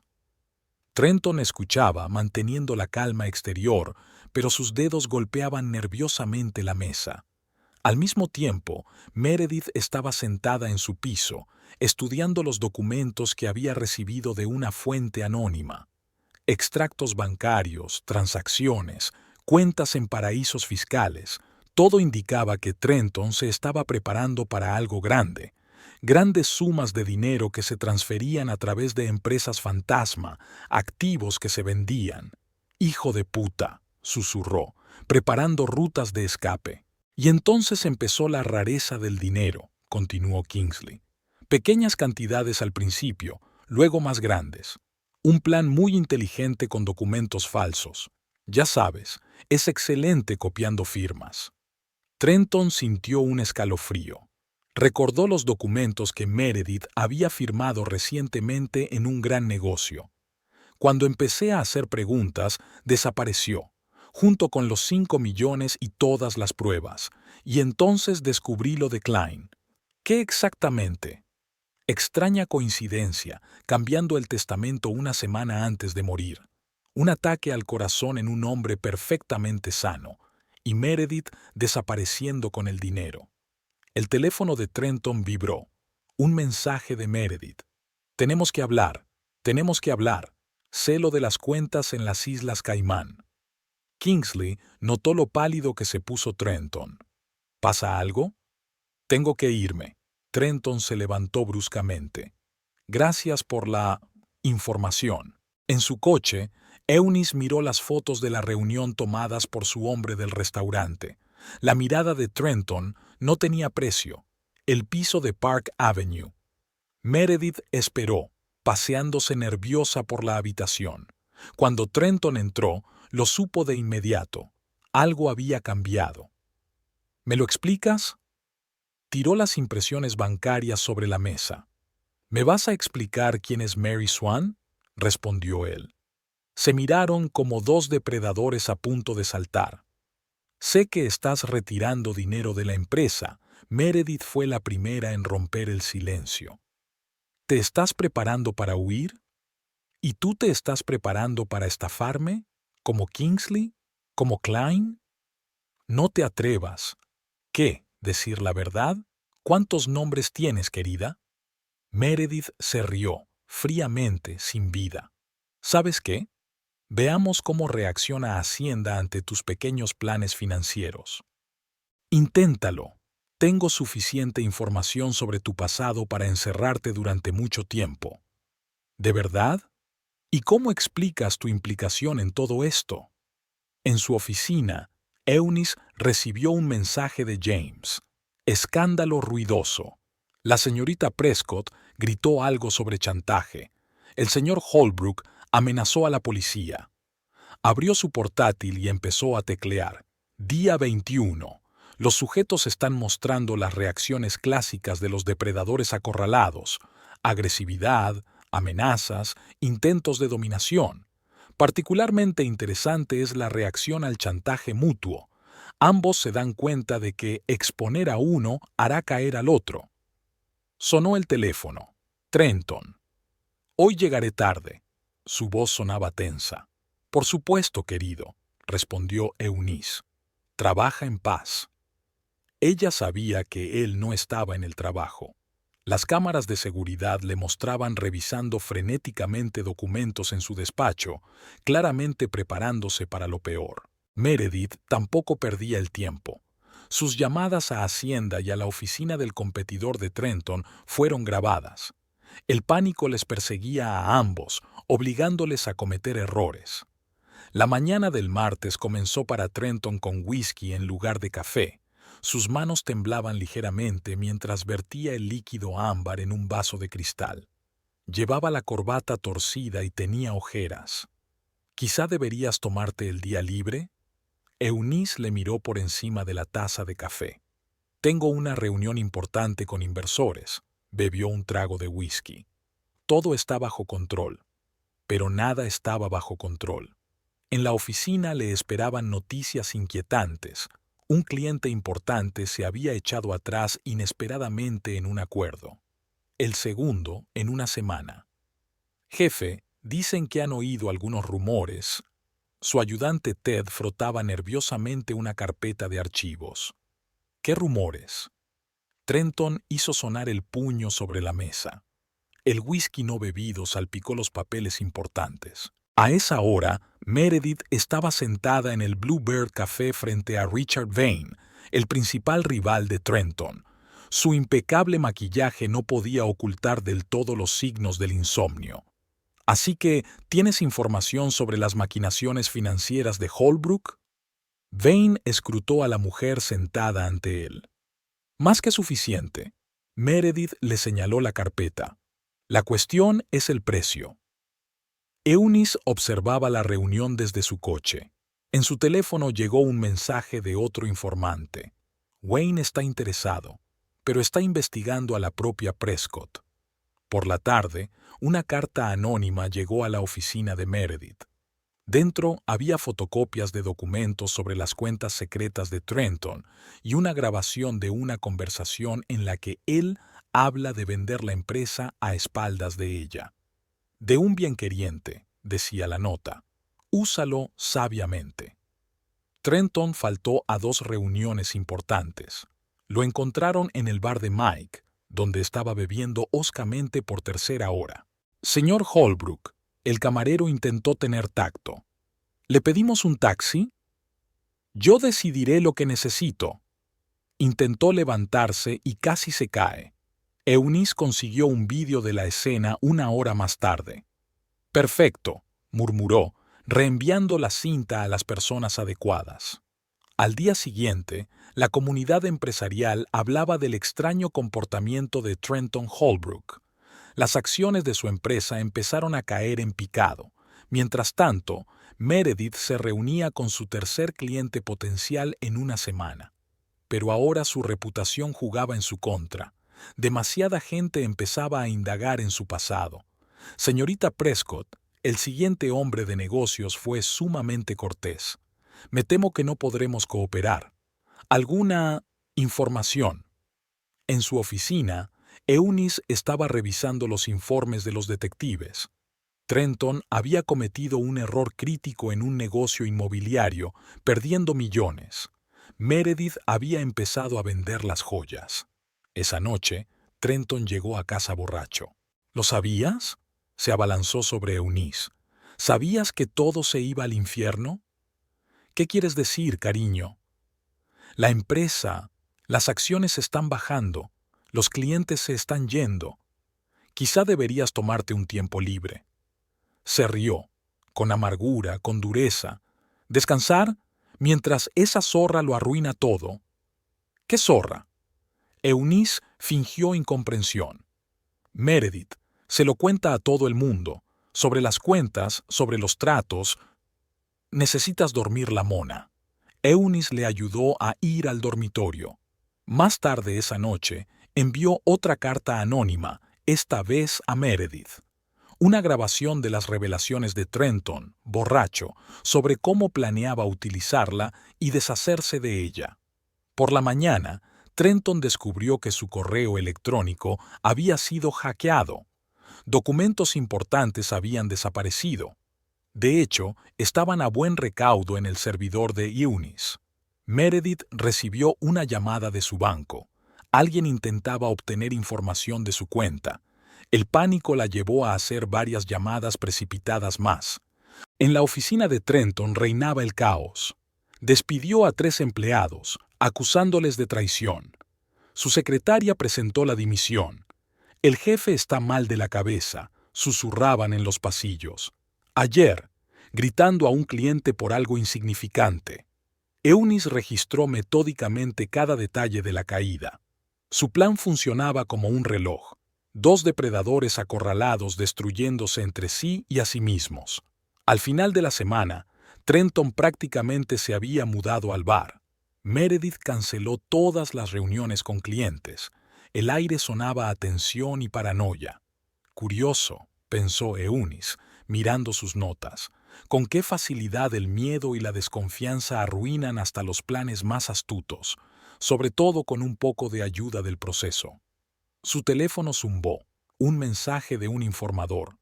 Trenton escuchaba, manteniendo la calma exterior, pero sus dedos golpeaban nerviosamente la mesa. Al mismo tiempo, Meredith estaba sentada en su piso, estudiando los documentos que había recibido de una fuente anónima. Extractos bancarios, transacciones, cuentas en paraísos fiscales, todo indicaba que Trenton se estaba preparando para algo grande. Grandes sumas de dinero que se transferían a través de empresas fantasma, activos que se vendían. «Hijo de puta», susurró, preparando rutas de escape. «Y entonces empezó la rareza del dinero», continuó Kingsley. «Pequeñas cantidades al principio, luego más grandes. Un plan muy inteligente con documentos falsos. Ya sabes, es excelente copiando firmas». Trenton sintió un escalofrío. Recordó los documentos que Meredith había firmado recientemente en un gran negocio. Cuando empecé a hacer preguntas, desapareció, junto con los 5 millones y todas las pruebas, y entonces descubrí lo de Klein. ¿Qué exactamente? Extraña coincidencia, cambiando el testamento una semana antes de morir. Un ataque al corazón en un hombre perfectamente sano, y Meredith desapareciendo con el dinero. El teléfono de Trenton vibró. Un mensaje de Meredith. «Tenemos que hablar, tenemos que hablar. Sé lo de las cuentas en las Islas Caimán». Kingsley notó lo pálido que se puso Trenton. «¿Pasa algo?» «Tengo que irme». Trenton se levantó bruscamente. «Gracias por la información». En su coche, Eunice miró las fotos de la reunión tomadas por su hombre del restaurante. La mirada de Trenton no tenía precio. El piso de Park Avenue. Meredith esperó, paseándose nerviosa por la habitación. Cuando Trenton entró, lo supo de inmediato. Algo había cambiado. «¿Me lo explicas?» Tiró las impresiones bancarias sobre la mesa. «¿Me vas a explicar quién es Mary Swan?», respondió él. Se miraron como dos depredadores a punto de saltar. «Sé que estás retirando dinero de la empresa». Meredith fue la primera en romper el silencio. «¿Te estás preparando para huir? ¿Y tú te estás preparando para estafarme? ¿Como Kingsley? ¿Como Klein? No te atrevas». «¿Qué? ¿Decir la verdad? ¿Cuántos nombres tienes, querida?» Meredith se rió, fríamente, sin vida. «¿Sabes qué? Veamos cómo reacciona Hacienda ante tus pequeños planes financieros. Inténtalo. Tengo suficiente información sobre tu pasado para encerrarte durante mucho tiempo». «¿De verdad? ¿Y cómo explicas tu implicación en todo esto?» En su oficina, Eunice recibió un mensaje de James. Escándalo ruidoso. La señorita Prescott gritó algo sobre chantaje. El señor Holbrook amenazó a la policía. Abrió su portátil y empezó a teclear. Día 21. Los sujetos están mostrando las reacciones clásicas de los depredadores acorralados: agresividad, amenazas, intentos de dominación. Particularmente interesante es la reacción al chantaje mutuo. Ambos se dan cuenta de que exponer a uno hará caer al otro. Sonó el teléfono. Trenton. Hoy llegaré tarde. Su voz sonaba tensa. Por supuesto, querido, respondió Eunice. Trabaja en paz. Ella sabía que él no estaba en el trabajo. Las cámaras de seguridad le mostraban revisando frenéticamente documentos en su despacho, claramente preparándose para lo peor. Meredith tampoco perdía el tiempo. Sus llamadas a Hacienda y a la oficina del competidor de Trenton fueron grabadas. El pánico les perseguía a ambos, obligándoles a cometer errores. La mañana del martes comenzó para Trenton con whisky en lugar de café. Sus manos temblaban ligeramente mientras vertía el líquido ámbar en un vaso de cristal. Llevaba la corbata torcida y tenía ojeras. ¿Quizá deberías tomarte el día libre? Eunice le miró por encima de la taza de café. Tengo una reunión importante con inversores. Bebió un trago de whisky. Todo está bajo control, pero nada estaba bajo control. En la oficina le esperaban noticias inquietantes. Un cliente importante se había echado atrás inesperadamente en un acuerdo. El segundo en una semana. Jefe, dicen que han oído algunos rumores. Su ayudante Ted frotaba nerviosamente una carpeta de archivos. ¿Qué rumores? Trenton hizo sonar el puño sobre la mesa. El whisky no bebido salpicó los papeles importantes. A esa hora, Meredith estaba sentada en el Bluebird Café frente a Richard Vane, el principal rival de Trenton. Su impecable maquillaje no podía ocultar del todo los signos del insomnio. Así que, ¿tienes información sobre las maquinaciones financieras de Holbrook? Vane escrutó a la mujer sentada ante él. Más que suficiente. Meredith le señaló la carpeta. La cuestión es el precio. Eunice observaba la reunión desde su coche. En su teléfono llegó un mensaje de otro informante. Wayne está interesado, pero está investigando a la propia Prescott. Por la tarde, una carta anónima llegó a la oficina de Meredith. Dentro había fotocopias de documentos sobre las cuentas secretas de Trenton y una grabación de una conversación en la que él habla de vender la empresa a espaldas de ella. De un bienqueriente, decía la nota, úsalo sabiamente. Trenton faltó a 2 reuniones importantes. Lo encontraron en el bar de Mike, donde estaba bebiendo hoscamente por tercera hora. Señor Holbrook, el camarero intentó tener tacto. ¿Le pedimos un taxi? Yo decidiré lo que necesito. Intentó levantarse y casi se cae. Eunice consiguió un vídeo de la escena 1 hora más tarde. Perfecto, murmuró, reenviando la cinta a las personas adecuadas. Al día siguiente, la comunidad empresarial hablaba del extraño comportamiento de Trenton Holbrook. Las acciones de su empresa empezaron a caer en picado. Mientras tanto, Meredith se reunía con su tercer cliente potencial en una semana. Pero ahora su reputación jugaba en su contra. Demasiada gente empezaba a indagar en su pasado. Señorita Prescott, el siguiente hombre de negocios, fue sumamente cortés. Me temo que no podremos cooperar. ¿Alguna información? En su oficina, Eunice estaba revisando los informes de los detectives. Trenton había cometido un error crítico en un negocio inmobiliario, perdiendo millones. Meredith había empezado a vender las joyas. Esa noche, Trenton llegó a casa borracho. ¿Lo sabías? Se abalanzó sobre Eunice. ¿Sabías que todo se iba al infierno? ¿Qué quieres decir, cariño? La empresa, las acciones están bajando, los clientes se están yendo. Quizá deberías tomarte un tiempo libre. Se rió, con amargura, con dureza. ¿Descansar? Mientras esa zorra lo arruina todo. ¿Qué zorra? Eunice fingió incomprensión. Meredith se lo cuenta a todo el mundo, sobre las cuentas, sobre los tratos. Necesitas dormir la mona. Eunice le ayudó a ir al dormitorio. Más tarde esa noche, envió otra carta anónima, esta vez a Meredith. Una grabación de las revelaciones de Trenton, borracho, sobre cómo planeaba utilizarla y deshacerse de ella. Por la mañana, Trenton descubrió que su correo electrónico había sido hackeado. Documentos importantes habían desaparecido. De hecho, estaban a buen recaudo en el servidor de Eunice. Meredith recibió una llamada de su banco. Alguien intentaba obtener información de su cuenta. El pánico la llevó a hacer varias llamadas precipitadas más. En la oficina de Trenton reinaba el caos. Despidió a 3 empleados, acusándoles de traición. Su secretaria presentó la dimisión. El jefe está mal de la cabeza, susurraban en los pasillos. Ayer, gritando a un cliente por algo insignificante. Eunice registró metódicamente cada detalle de la caída. Su plan funcionaba como un reloj. 2 depredadores acorralados destruyéndose entre sí y a sí mismos. Al final de la semana, Trenton prácticamente se había mudado al bar. Meredith canceló todas las reuniones con clientes. El aire sonaba a tensión y paranoia. Curioso, pensó Eunice, mirando sus notas. Con qué facilidad el miedo y la desconfianza arruinan hasta los planes más astutos, sobre todo con un poco de ayuda del proceso. Su teléfono zumbó, un mensaje de un informador.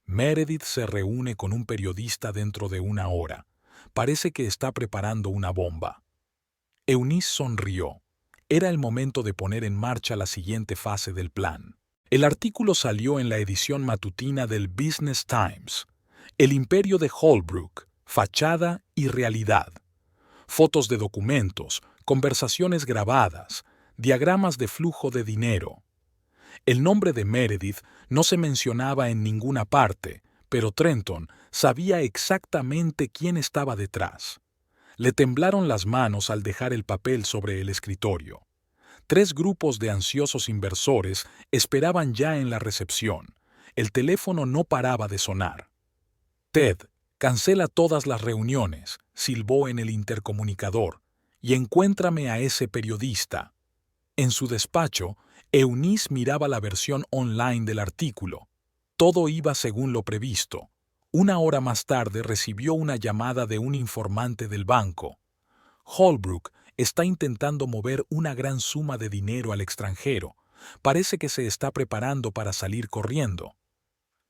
Meredith se reúne con un periodista dentro de 1 hora. Parece que está preparando una bomba. Eunice sonrió. Era el momento de poner en marcha la siguiente fase del plan. El artículo salió en la edición matutina del Business Times. El imperio de Holbrook, fachada y realidad. Fotos de documentos, conversaciones grabadas, diagramas de flujo de dinero. El nombre de Meredith no se mencionaba en ninguna parte, pero Trenton sabía exactamente quién estaba detrás. Le temblaron las manos al dejar el papel sobre el escritorio. 3 grupos de ansiosos inversores esperaban ya en la recepción. El teléfono no paraba de sonar. Ted, cancela todas las reuniones, silbó en el intercomunicador, y encuéntrame a ese periodista. En su despacho, Eunice miraba la versión online del artículo. Todo iba según lo previsto. 1 hora más tarde recibió una llamada de un informante del banco. Holbrook está intentando mover una gran suma de dinero al extranjero. Parece que se está preparando para salir corriendo.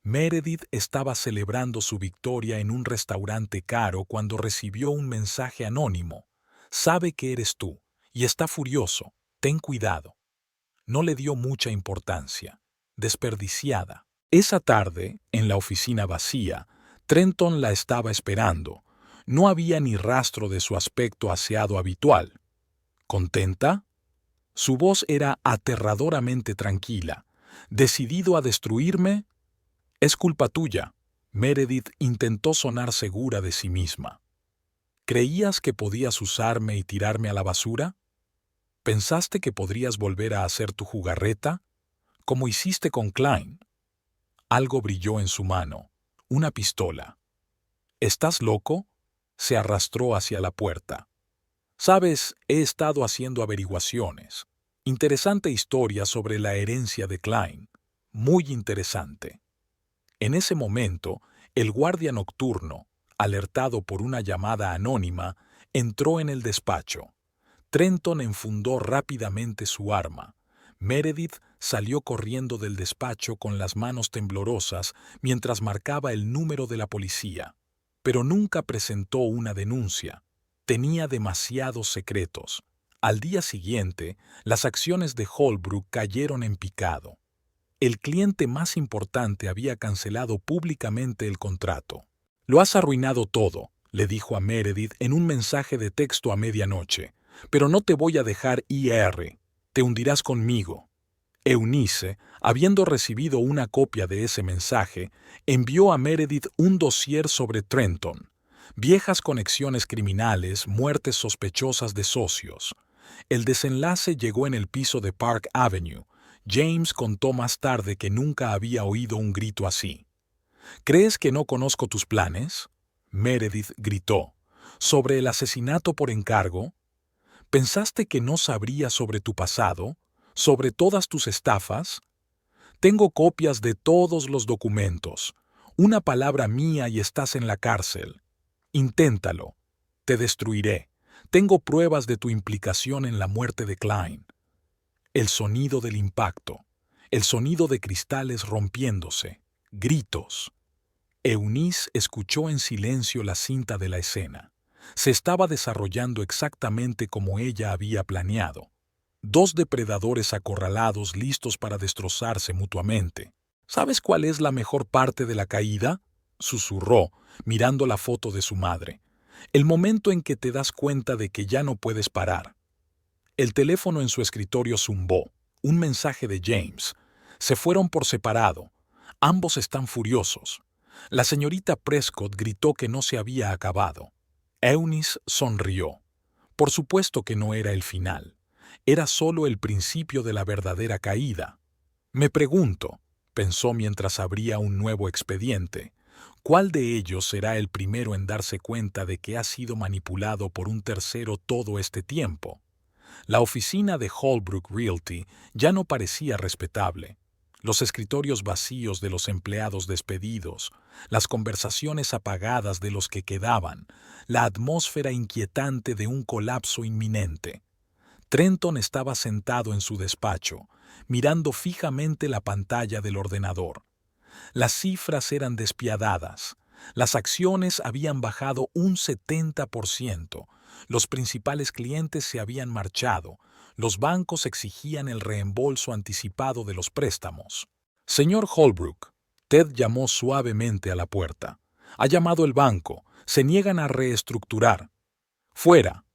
Meredith estaba celebrando su victoria en un restaurante caro cuando recibió un mensaje anónimo. Sabe que eres tú, y está furioso. Ten cuidado. No le dio mucha importancia. Desperdiciada. Esa tarde, en la oficina vacía, Trenton la estaba esperando. No había ni rastro de su aspecto aseado habitual. ¿Contenta? Su voz era aterradoramente tranquila. ¿Decidido a destruirme? Es culpa tuya. Meredith intentó sonar segura de sí misma. ¿Creías que podías usarme y tirarme a la basura? ¿Pensaste que podrías volver a hacer tu jugarreta? Como hiciste con Klein. Algo brilló en su mano. Una pistola. ¿Estás loco? Se arrastró hacia la puerta. Sabes, he estado haciendo averiguaciones. Interesante historia sobre la herencia de Klein. Muy interesante. En ese momento, el guardia nocturno, alertado por una llamada anónima, entró en el despacho. Trenton enfundó rápidamente su arma. Meredith salió corriendo del despacho con las manos temblorosas mientras marcaba el número de la policía. Pero nunca presentó una denuncia. Tenía demasiados secretos. Al día siguiente, las acciones de Holbrook cayeron en picado. El cliente más importante había cancelado públicamente el contrato. Lo has arruinado todo, le dijo a Meredith en un mensaje de texto a medianoche. Pero no te voy a dejar ir. Te hundirás conmigo. Eunice, habiendo recibido una copia de ese mensaje, envió a Meredith un dossier sobre Trenton. Viejas conexiones criminales, muertes sospechosas de socios. El desenlace llegó en el piso de Park Avenue. James contó más tarde que nunca había oído un grito así. ¿Crees que no conozco tus planes? Meredith gritó. ¿Sobre el asesinato por encargo? ¿Pensaste que no sabría sobre tu pasado? ¿Sobre todas tus estafas? Tengo copias de todos los documentos. Una palabra mía y estás en la cárcel. Inténtalo. Te destruiré. Tengo pruebas de tu implicación en la muerte de Klein. El sonido del impacto. El sonido de cristales rompiéndose. Gritos. Eunice escuchó en silencio la cinta de la escena. Se estaba desarrollando exactamente como ella había planeado. Dos depredadores acorralados listos para destrozarse mutuamente. ¿Sabes cuál es la mejor parte de la caída? Susurró, mirando la foto de su madre. El momento en que te das cuenta de que ya no puedes parar. El teléfono en su escritorio zumbó. Un mensaje de James. Se fueron por separado. Ambos están furiosos. La señorita Prescott gritó que no se había acabado. Eunice sonrió. Por supuesto que no era el final. Era solo el principio de la verdadera caída. Me pregunto, pensó mientras abría un nuevo expediente, ¿cuál de ellos será el primero en darse cuenta de que ha sido manipulado por un tercero todo este tiempo? La oficina de Holbrook Realty ya no parecía respetable. Los escritorios vacíos de los empleados despedidos, las conversaciones apagadas de los que quedaban, la atmósfera inquietante de un colapso inminente. Trenton estaba sentado en su despacho, mirando fijamente la pantalla del ordenador. Las cifras eran despiadadas. Las acciones habían bajado un 70%. Los principales clientes se habían marchado. Los bancos exigían el reembolso anticipado de los préstamos. Señor Holbrook, Ted llamó suavemente a la puerta. Ha llamado el banco. Se niegan a reestructurar. Fuera.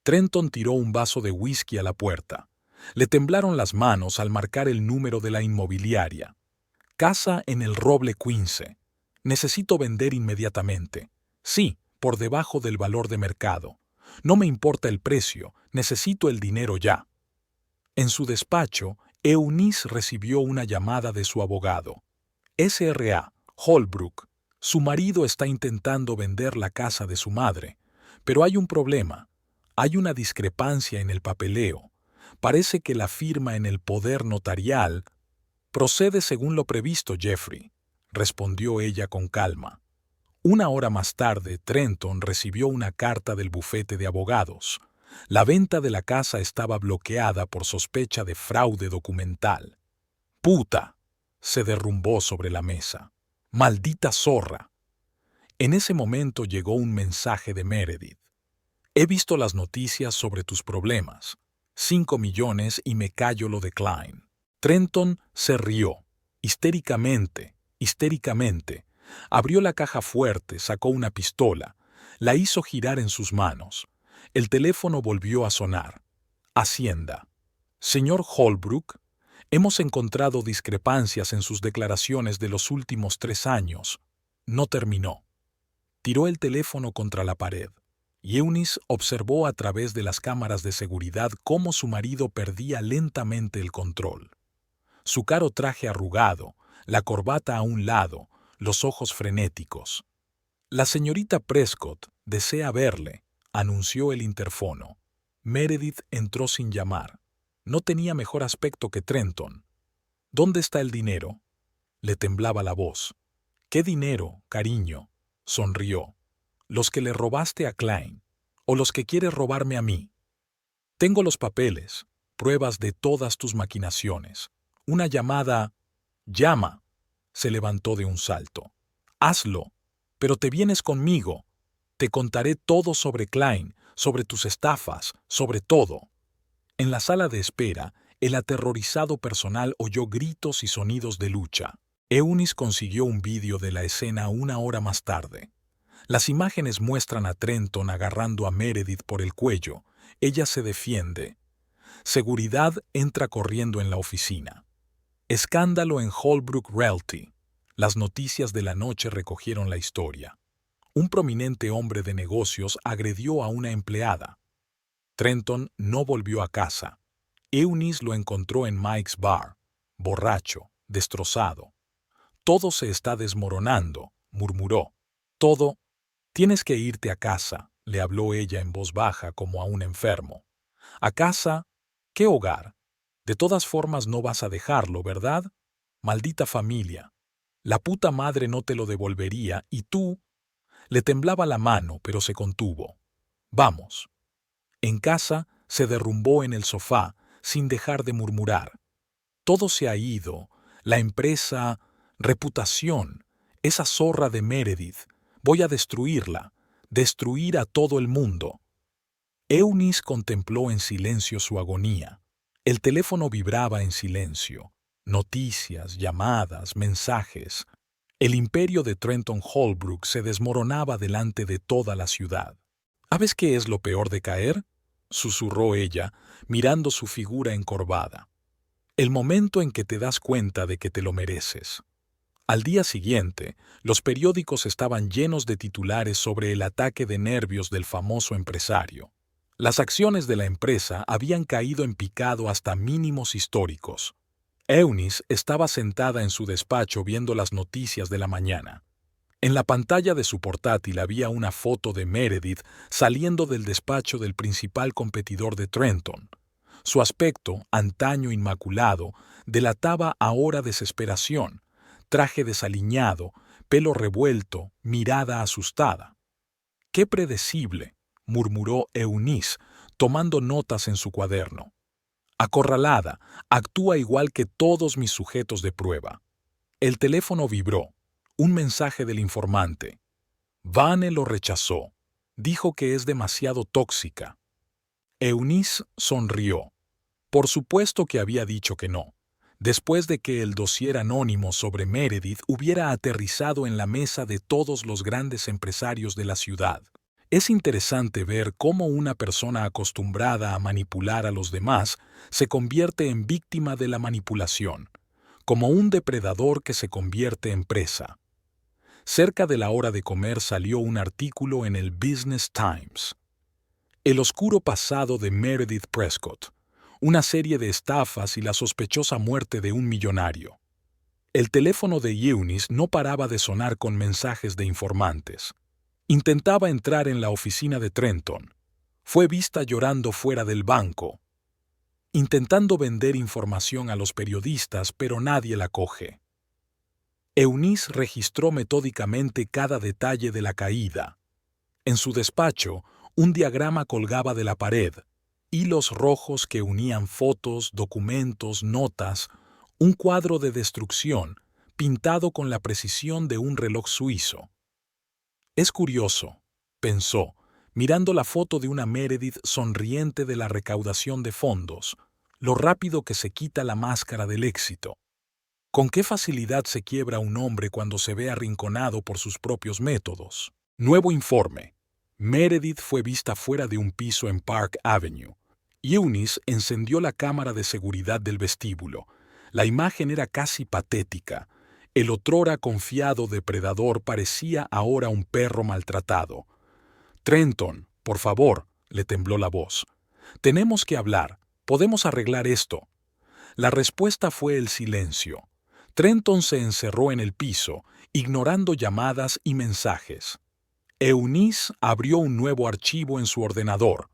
Trenton tiró un vaso de whisky a la puerta. Le temblaron las manos al marcar el número de la inmobiliaria. Casa en el Roble 15. Necesito vender inmediatamente. Sí, por debajo del valor de mercado. No me importa el precio, necesito el dinero ya. En su despacho, Eunice recibió una llamada de su abogado. S.R.A. Holbrook. Su marido está intentando vender la casa de su madre, pero hay un problema. Hay una discrepancia en el papeleo. Parece que la firma en el poder notarial procede según lo previsto, Jeffrey, respondió ella con calma. Una hora más tarde, Trenton recibió una carta del bufete de abogados. La venta de la casa estaba bloqueada por sospecha de fraude documental. ¡Puta!, se derrumbó sobre la mesa. ¡Maldita zorra! En ese momento llegó un mensaje de Meredith. He visto las noticias sobre tus problemas. 5 millones y me callo lo de Klein. Trenton se rió, histéricamente. Abrió la caja fuerte, sacó una pistola, la hizo girar en sus manos. El teléfono volvió a sonar. Hacienda. Señor Holbrook, hemos encontrado discrepancias en sus declaraciones de los últimos 3 años. No terminó. Tiró el teléfono contra la pared. Eunice observó a través de las cámaras de seguridad cómo su marido perdía lentamente el control. Su caro traje arrugado, la corbata a un lado, los ojos frenéticos. La señorita Prescott desea verle, anunció el interfono. Meredith entró sin llamar. No tenía mejor aspecto que Trenton. ¿Dónde está el dinero? Le temblaba la voz. ¿Qué dinero, cariño? Sonrió. Los que le robaste a Klein, o los que quieres robarme a mí. Tengo los papeles, pruebas de todas tus maquinaciones. Una llamada. Llama. Se levantó de un salto. Hazlo, pero te vienes conmigo. Te contaré todo sobre Klein, sobre tus estafas, sobre todo. En la sala de espera, el aterrorizado personal oyó gritos y sonidos de lucha. Eunice consiguió un vídeo de la escena 1 hora más tarde. Las imágenes muestran a Trenton agarrando a Meredith por el cuello. Ella se defiende. Seguridad entra corriendo en la oficina. Escándalo en Holbrook Realty. Las noticias de la noche recogieron la historia. Un prominente hombre de negocios agredió a una empleada. Trenton no volvió a casa. Eunice lo encontró en Mike's Bar, borracho, destrozado. Todo se está desmoronando, murmuró. Todo. Tienes que irte a casa. le habló ella en voz baja como a un enfermo. ¿A casa? ¿Qué hogar? De todas formas no vas a dejarlo, ¿verdad? Maldita familia. La puta madre no te lo devolvería y tú... Le temblaba la mano, pero se contuvo. Vamos. En casa se derrumbó en el sofá, sin dejar de murmurar. Todo se ha ido. La empresa, reputación, esa zorra de Meredith. Voy a destruirla, destruir a todo el mundo. Eunice contempló en silencio su agonía. El teléfono vibraba en silencio. Noticias, llamadas, mensajes. El imperio de Trenton Holbrook se desmoronaba delante de toda la ciudad. ¿Sabes qué es lo peor de caer?, susurró ella, mirando su figura encorvada. El momento en que te das cuenta de que te lo mereces. Al día siguiente, los periódicos estaban llenos de titulares sobre el ataque de nervios del famoso empresario. Las acciones de la empresa habían caído en picado hasta mínimos históricos. Eunice estaba sentada en su despacho viendo las noticias de la mañana. En la pantalla de su portátil había una foto de Meredith saliendo del despacho del principal competidor de Trenton. Su aspecto, antaño inmaculado, delataba ahora desesperación, traje desaliñado, pelo revuelto, mirada asustada. «¡Qué predecible!», murmuró Eunice, tomando notas en su cuaderno. Acorralada, actúa igual que todos mis sujetos de prueba. El teléfono vibró. Un mensaje del informante. Vane lo rechazó. Dijo que es demasiado tóxica. Eunice sonrió. Por supuesto que había dicho que no. Después de que el dossier anónimo sobre Meredith hubiera aterrizado en la mesa de todos los grandes empresarios de la ciudad. Es interesante ver cómo una persona acostumbrada a manipular a los demás se convierte en víctima de la manipulación, como un depredador que se convierte en presa. Cerca de la hora de comer salió un artículo en el Business Times. El oscuro pasado de Meredith Prescott, una serie de estafas y la sospechosa muerte de un millonario. El teléfono de Eunice no paraba de sonar con mensajes de informantes. Intentaba entrar en la oficina de Trenton. Fue vista llorando fuera del banco, intentando vender información a los periodistas, pero nadie la coge. Eunice registró metódicamente cada detalle de la caída. En su despacho, un diagrama colgaba de la pared, hilos rojos que unían fotos, documentos, notas, un cuadro de destrucción, pintado con la precisión de un reloj suizo. Es curioso, pensó, mirando la foto de una Meredith sonriente de la recaudación de fondos, lo rápido que se quita la máscara del éxito. ¿Con qué facilidad se quiebra un hombre cuando se ve arrinconado por sus propios métodos? Nuevo informe. Meredith fue vista fuera de un piso en Park Avenue. Eunice encendió la cámara de seguridad del vestíbulo. La imagen era casi patética. El otrora confiado depredador parecía ahora un perro maltratado. «Trenton, por favor», le tembló la voz. «Tenemos que hablar. Podemos arreglar esto». La respuesta fue el silencio. Trenton se encerró en el piso, ignorando llamadas y mensajes. Eunice abrió un nuevo archivo en su ordenador.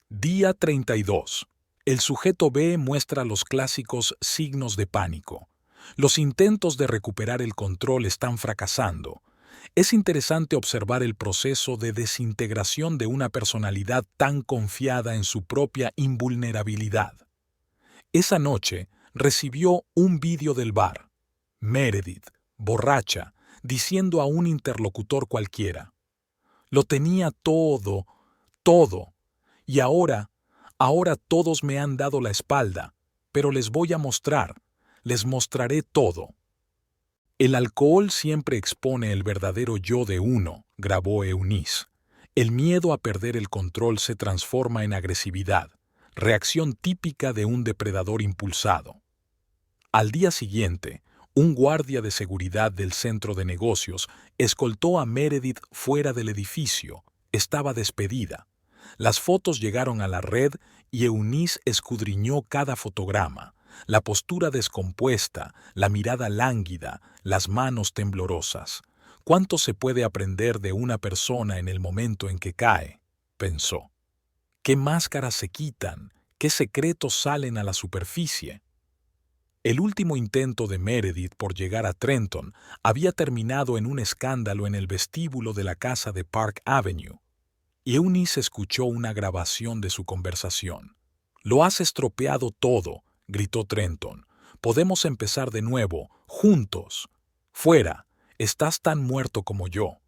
Día 32. El sujeto B muestra los clásicos signos de pánico. Los intentos de recuperar el control están fracasando. Es interesante observar el proceso de desintegración de una personalidad tan confiada en su propia invulnerabilidad. Esa noche recibió un vídeo del bar. Meredith, borracha, diciendo a un interlocutor cualquiera: «Lo tenía todo, todo. Y ahora todos me han dado la espalda, pero les voy a mostrar, les mostraré todo». El alcohol siempre expone el verdadero yo de uno, grabó Eunice. El miedo a perder el control se transforma en agresividad, reacción típica de un depredador impulsado. Al día siguiente, un guardia de seguridad del centro de negocios escoltó a Meredith fuera del edificio. Estaba despedida. Las fotos llegaron a la red y Eunice escudriñó cada fotograma. La postura descompuesta, la mirada lánguida, las manos temblorosas. ¿Cuánto se puede aprender de una persona en el momento en que cae? pensó. ¿Qué máscaras se quitan? ¿Qué secretos salen a la superficie? El último intento de Meredith por llegar a Trenton había terminado en un escándalo en el vestíbulo de la casa de Park Avenue. Eunice escuchó una grabación de su conversación. «Lo has estropeado todo», gritó Trenton. «Podemos empezar de nuevo, juntos. Fuera, estás tan muerto como yo».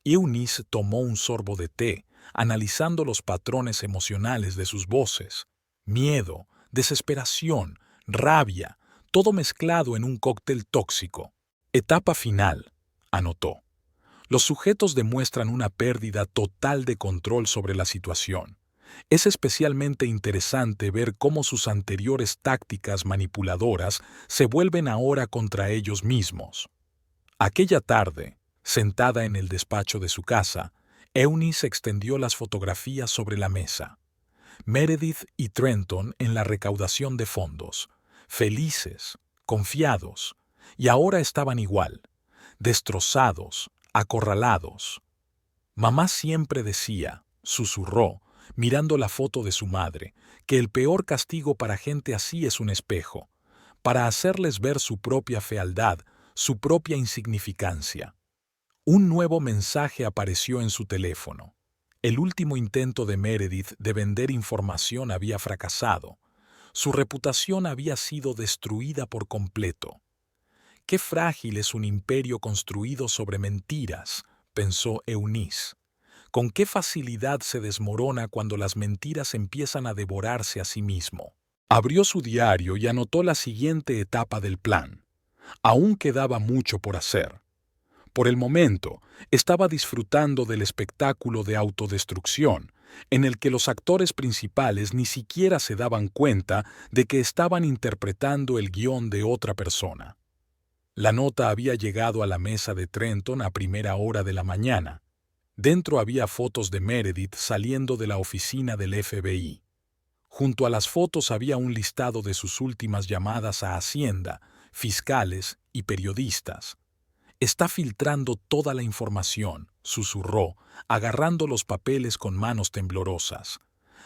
Eunice tomó un sorbo de té, analizando los patrones emocionales de sus voces. Miedo, desesperación, rabia, todo mezclado en un cóctel tóxico. Etapa final, anotó. Los sujetos demuestran una pérdida total de control sobre la situación. Es especialmente interesante ver cómo sus anteriores tácticas manipuladoras se vuelven ahora contra ellos mismos. Aquella tarde, sentada en el despacho de su casa, Eunice extendió las fotografías sobre la mesa. Meredith y Trenton en la recaudación de fondos, felices, confiados, y ahora estaban igual, destrozados, acorralados. Mamá siempre decía, susurró, mirando la foto de su madre, que el peor castigo para gente así es un espejo, para hacerles ver su propia fealdad, su propia insignificancia. Un nuevo mensaje apareció en su teléfono. El último intento de Meredith de vender información había fracasado. Su reputación había sido destruida por completo. «Qué frágil es un imperio construido sobre mentiras», pensó Eunice. «Con qué facilidad se desmorona cuando las mentiras empiezan a devorarse a sí mismo». Abrió su diario y anotó la siguiente etapa del plan. Aún quedaba mucho por hacer. Por el momento, estaba disfrutando del espectáculo de autodestrucción, en el que los actores principales ni siquiera se daban cuenta de que estaban interpretando el guión de otra persona. La nota había llegado a la mesa de Trenton a primera hora de la mañana. Dentro había fotos de Meredith saliendo de la oficina del FBI. Junto a las fotos había un listado de sus últimas llamadas a Hacienda, fiscales y periodistas. «Está filtrando toda la información», susurró, agarrando los papeles con manos temblorosas.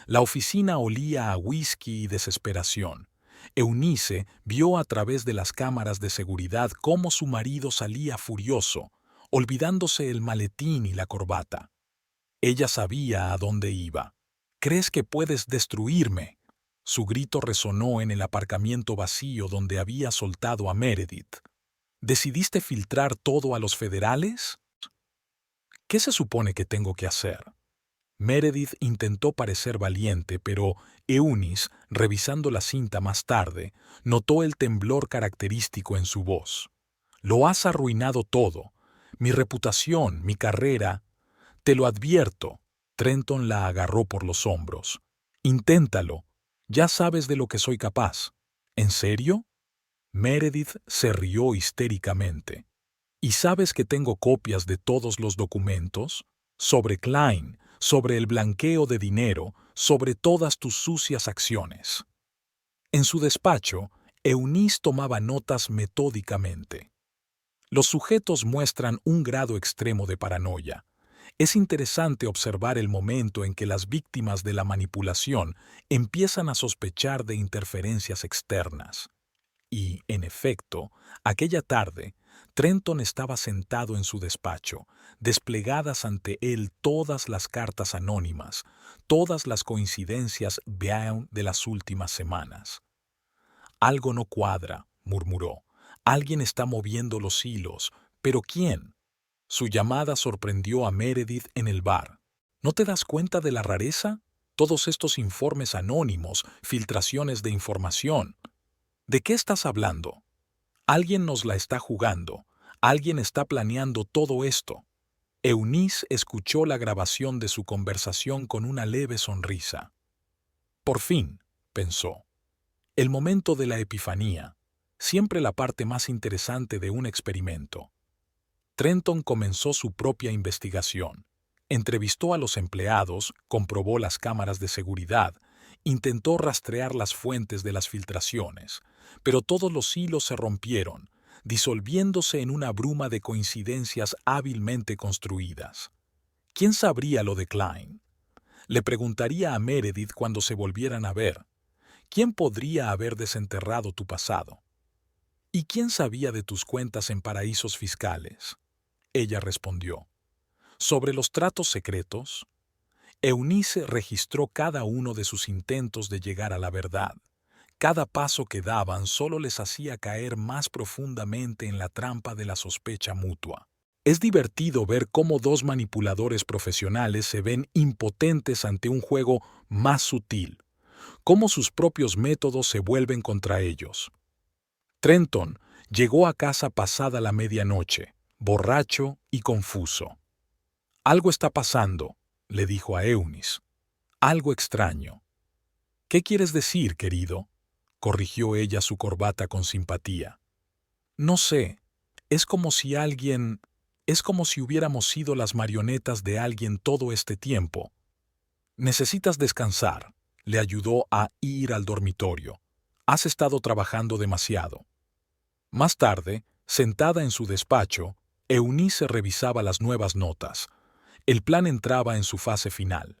La oficina olía a whisky y desesperación. Eunice vio a través de las cámaras de seguridad cómo su marido salía furioso, olvidándose el maletín y la corbata. Ella sabía a dónde iba. «¿Crees que puedes destruirme?». Su grito resonó en el aparcamiento vacío donde había soltado a Meredith. «¿Decidiste filtrar todo a los federales? ¿Qué se supone que tengo que hacer?». Meredith intentó parecer valiente, pero Eunice, revisando la cinta más tarde, notó el temblor característico en su voz. «Lo has arruinado todo. Mi reputación, mi carrera. Te lo advierto». Trenton la agarró por los hombros. «Inténtalo. Ya sabes de lo que soy capaz». «¿En serio?». Meredith se rió histéricamente. «¿Y sabes que tengo copias de todos los documentos? Sobre Klein, sobre el blanqueo de dinero, sobre todas tus sucias acciones». En su despacho, Eunice tomaba notas metódicamente. Los sujetos muestran un grado extremo de paranoia. Es interesante observar el momento en que las víctimas de la manipulación empiezan a sospechar de interferencias externas. Y, en efecto, aquella tarde, Trenton estaba sentado en su despacho, desplegadas ante él todas las cartas anónimas, todas las coincidencias Brown de las últimas semanas. «Algo no cuadra», murmuró. «Alguien está moviendo los hilos. ¿Pero quién?». Su llamada sorprendió a Meredith en el bar. «¿No te das cuenta de la rareza? Todos estos informes anónimos, filtraciones de información. ¿De qué estás hablando? Alguien nos la está jugando. Alguien está planeando todo esto». Eunice escuchó la grabación de su conversación con una leve sonrisa. «Por fin», pensó. «El momento de la epifanía, siempre la parte más interesante de un experimento». Trenton comenzó su propia investigación. Entrevistó a los empleados, comprobó las cámaras de seguridad, intentó rastrear las fuentes de las filtraciones, pero todos los hilos se rompieron, disolviéndose en una bruma de coincidencias hábilmente construidas. ¿Quién sabría lo de Klein? Le preguntaría a Meredith cuando se volvieran a ver. ¿Quién podría haber desenterrado tu pasado? ¿Y quién sabía de tus cuentas en paraísos fiscales? Ella respondió. Sobre los tratos secretos, Eunice registró cada uno de sus intentos de llegar a la verdad. Cada paso que daban solo les hacía caer más profundamente en la trampa de la sospecha mutua. Es divertido ver cómo dos manipuladores profesionales se ven impotentes ante un juego más sutil, cómo sus propios métodos se vuelven contra ellos. Trenton llegó a casa pasada la medianoche, borracho y confuso. «Algo está pasando», le dijo a Eunice. «Algo extraño». «¿Qué quieres decir, querido?», corrigió ella su corbata con simpatía. «No sé. Es como si hubiéramos sido las marionetas de alguien todo este tiempo. Necesitas descansar», le ayudó a ir al dormitorio. «Has estado trabajando demasiado». Más tarde, sentada en su despacho, Eunice revisaba las nuevas notas. El plan entraba en su fase final.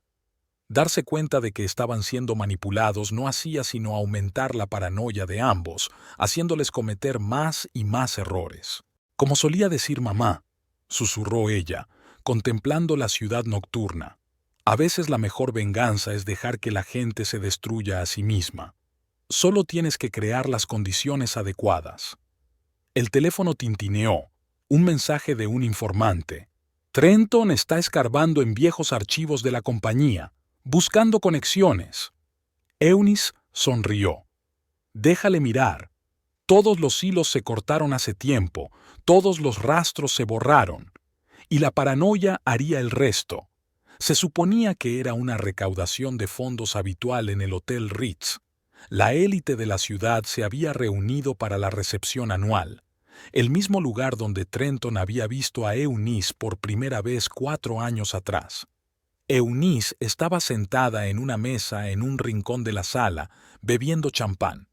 Darse cuenta de que estaban siendo manipulados no hacía sino aumentar la paranoia de ambos, haciéndoles cometer más y más errores. «Como solía decir mamá», susurró ella, contemplando la ciudad nocturna, «a veces la mejor venganza es dejar que la gente se destruya a sí misma. Solo tienes que crear las condiciones adecuadas». El teléfono tintineó. Un mensaje de un informante. «Trenton está escarbando en viejos archivos de la compañía, buscando conexiones». Eunice sonrió. «Déjale mirar. Todos los hilos se cortaron hace tiempo, todos los rastros se borraron. Y la paranoia haría el resto». Se suponía que era una recaudación de fondos habitual en el Hotel Ritz. La élite de la ciudad se había reunido para la recepción anual, el mismo lugar donde Trenton había visto a Eunice por primera vez 4 años atrás. Eunice estaba sentada en una mesa en un rincón de la sala, bebiendo champán.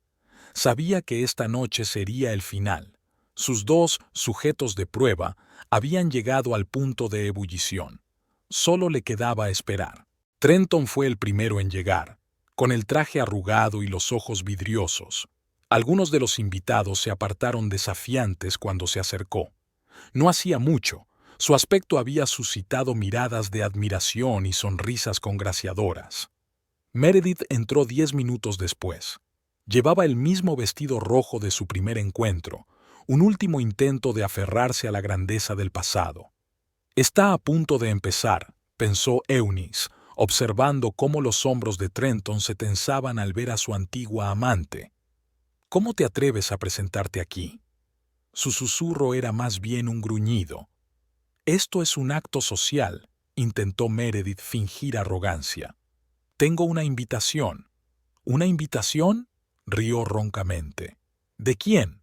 Sabía que esta noche sería el final. Sus dos sujetos de prueba habían llegado al punto de ebullición. Solo le quedaba esperar. Trenton fue el primero en llegar, con el traje arrugado y los ojos vidriosos. Algunos de los invitados se apartaron desafiantes cuando se acercó. No hacía mucho. Su aspecto había suscitado miradas de admiración y sonrisas congraciadoras. Meredith entró 10 minutos después. Llevaba el mismo vestido rojo de su primer encuentro, un último intento de aferrarse a la grandeza del pasado. «Está a punto de empezar», pensó Eunice, observando cómo los hombros de Trenton se tensaban al ver a su antigua amante. «¿Cómo te atreves a presentarte aquí?». Su susurro era más bien un gruñido. «Esto es un acto social», intentó Meredith fingir arrogancia. «Tengo una invitación». «¿Una invitación?», rió roncamente. «¿De quién?».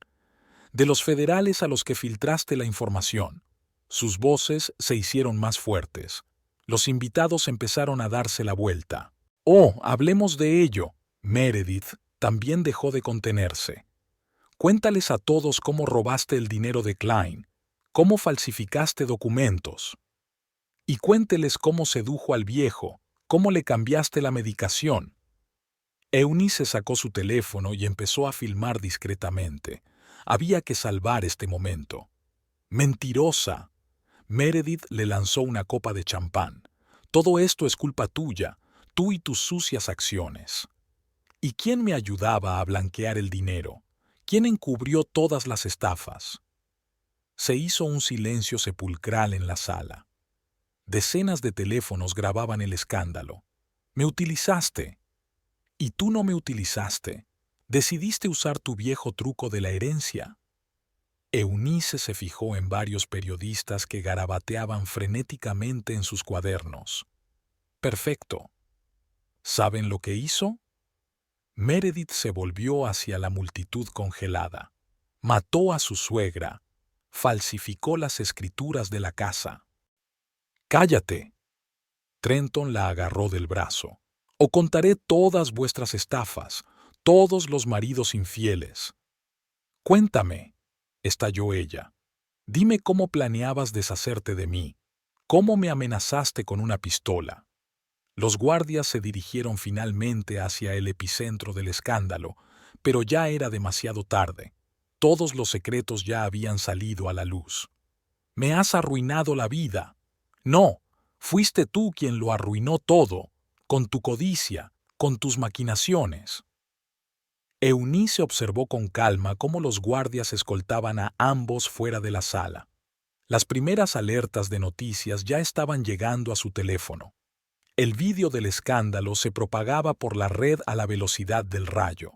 «De los federales a los que filtraste la información». Sus voces se hicieron más fuertes. Los invitados empezaron a darse la vuelta. «Oh, hablemos de ello». Meredith también dejó de contenerse. «Cuéntales a todos cómo robaste el dinero de Klein, cómo falsificaste documentos. Y cuénteles cómo sedujo al viejo, cómo le cambiaste la medicación». Eunice sacó su teléfono y empezó a filmar discretamente. Había que salvar este momento. «Mentirosa». Meredith le lanzó una copa de champán. «Todo esto es culpa tuya, tú y tus sucias acciones». «¿Y quién me ayudaba a blanquear el dinero? ¿Quién encubrió todas las estafas?». Se hizo un silencio sepulcral en la sala. Decenas de teléfonos grababan el escándalo. «Me utilizaste». «Y tú no me utilizaste. Decidiste usar tu viejo truco de la herencia». Eunice se fijó en varios periodistas que garabateaban frenéticamente en sus cuadernos. «Perfecto. ¿Saben lo que hizo?». Meredith se volvió hacia la multitud congelada. «Mató a su suegra. Falsificó las escrituras de la casa». «¡Cállate!». Trenton la agarró del brazo. «O contaré todas vuestras estafas, todos los maridos infieles». «Cuéntame», estalló ella. «Dime cómo planeabas deshacerte de mí, cómo me amenazaste con una pistola». Los guardias se dirigieron finalmente hacia el epicentro del escándalo, pero ya era demasiado tarde. Todos los secretos ya habían salido a la luz. «Me has arruinado la vida». «No, fuiste tú quien lo arruinó todo, con tu codicia, con tus maquinaciones». Eunice observó con calma cómo los guardias escoltaban a ambos fuera de la sala. Las primeras alertas de noticias ya estaban llegando a su teléfono. El vídeo del escándalo se propagaba por la red a la velocidad del rayo.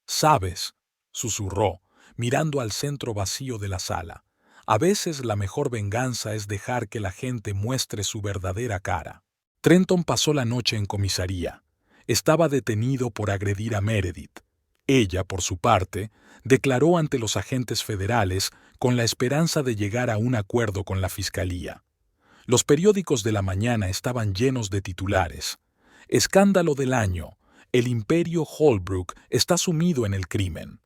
«¿Sabes?», susurró, mirando al centro vacío de la sala. «A veces la mejor venganza es dejar que la gente muestre su verdadera cara». Trenton pasó la noche en comisaría. Estaba detenido por agredir a Meredith. Ella, por su parte, declaró ante los agentes federales con la esperanza de llegar a un acuerdo con la fiscalía. Los periódicos de la mañana estaban llenos de titulares. «Escándalo del año. El imperio Holbrook está sumido en el crimen».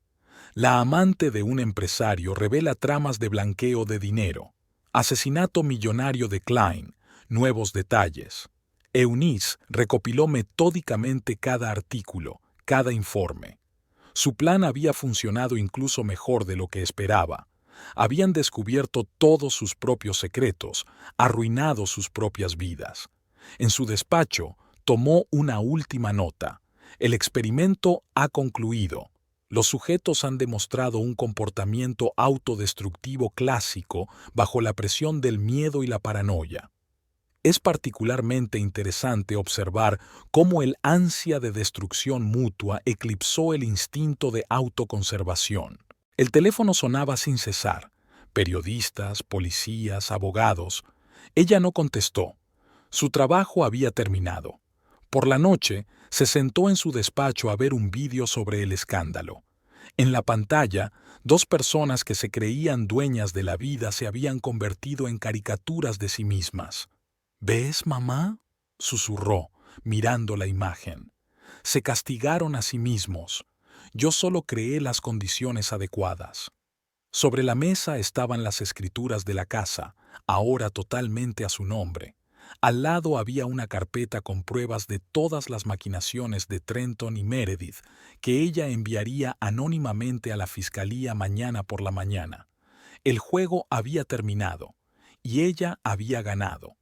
«La amante de un empresario revela tramas de blanqueo de dinero». «Asesinato millonario de Klein. Nuevos detalles». Eunice recopiló metódicamente cada artículo, cada informe. Su plan había funcionado incluso mejor de lo que esperaba. Habían descubierto todos sus propios secretos, arruinado sus propias vidas. En su despacho, tomó una última nota. «El experimento ha concluido. Los sujetos han demostrado un comportamiento autodestructivo clásico bajo la presión del miedo y la paranoia. Es particularmente interesante observar cómo el ansia de destrucción mutua eclipsó el instinto de autoconservación». El teléfono sonaba sin cesar. Periodistas, policías, abogados. Ella no contestó. Su trabajo había terminado. Por la noche, se sentó en su despacho a ver un vídeo sobre el escándalo. En la pantalla, dos personas que se creían dueñas de la vida se habían convertido en caricaturas de sí mismas. «¿Ves, mamá?», susurró, mirando la imagen. «Se castigaron a sí mismos. Yo solo creé las condiciones adecuadas». Sobre la mesa estaban las escrituras de la casa, ahora totalmente a su nombre. Al lado había una carpeta con pruebas de todas las maquinaciones de Trenton y Meredith que ella enviaría anónimamente a la fiscalía mañana por la mañana. El juego había terminado, y ella había ganado.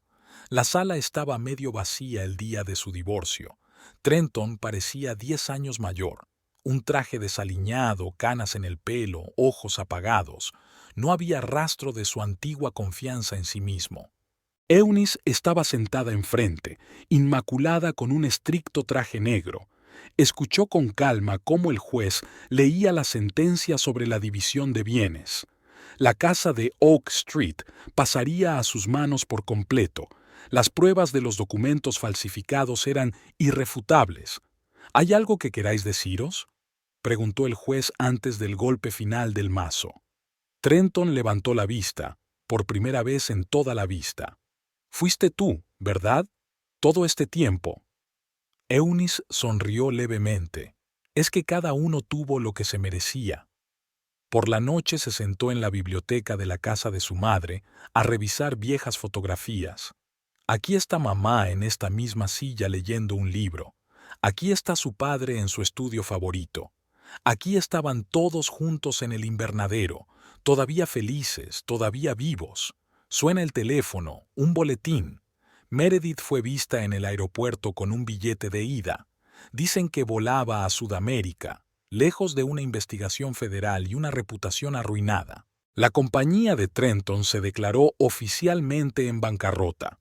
La sala estaba medio vacía el día de su divorcio. Trenton parecía 10 años mayor. Un traje desaliñado, canas en el pelo, ojos apagados. No había rastro de su antigua confianza en sí mismo. Eunice estaba sentada enfrente, inmaculada con un estricto traje negro. Escuchó con calma cómo el juez leía la sentencia sobre la división de bienes. La casa de Oak Street pasaría a sus manos por completo. Las pruebas de los documentos falsificados eran irrefutables. «¿Hay algo que queráis deciros?», preguntó el juez antes del golpe final del mazo. Trenton levantó la vista, por primera vez en toda la vista. «Fuiste tú, ¿verdad? Todo este tiempo». Eunice sonrió levemente. «Es que cada uno tuvo lo que se merecía». Por la noche se sentó en la biblioteca de la casa de su madre a revisar viejas fotografías. Aquí está mamá en esta misma silla leyendo un libro. Aquí está su padre en su estudio favorito. Aquí estaban todos juntos en el invernadero, todavía felices, todavía vivos. Suena el teléfono, un boletín. Meredith fue vista en el aeropuerto con un billete de ida. Dicen que volaba a Sudamérica, lejos de una investigación federal y una reputación arruinada. La compañía de Trenton se declaró oficialmente en bancarrota.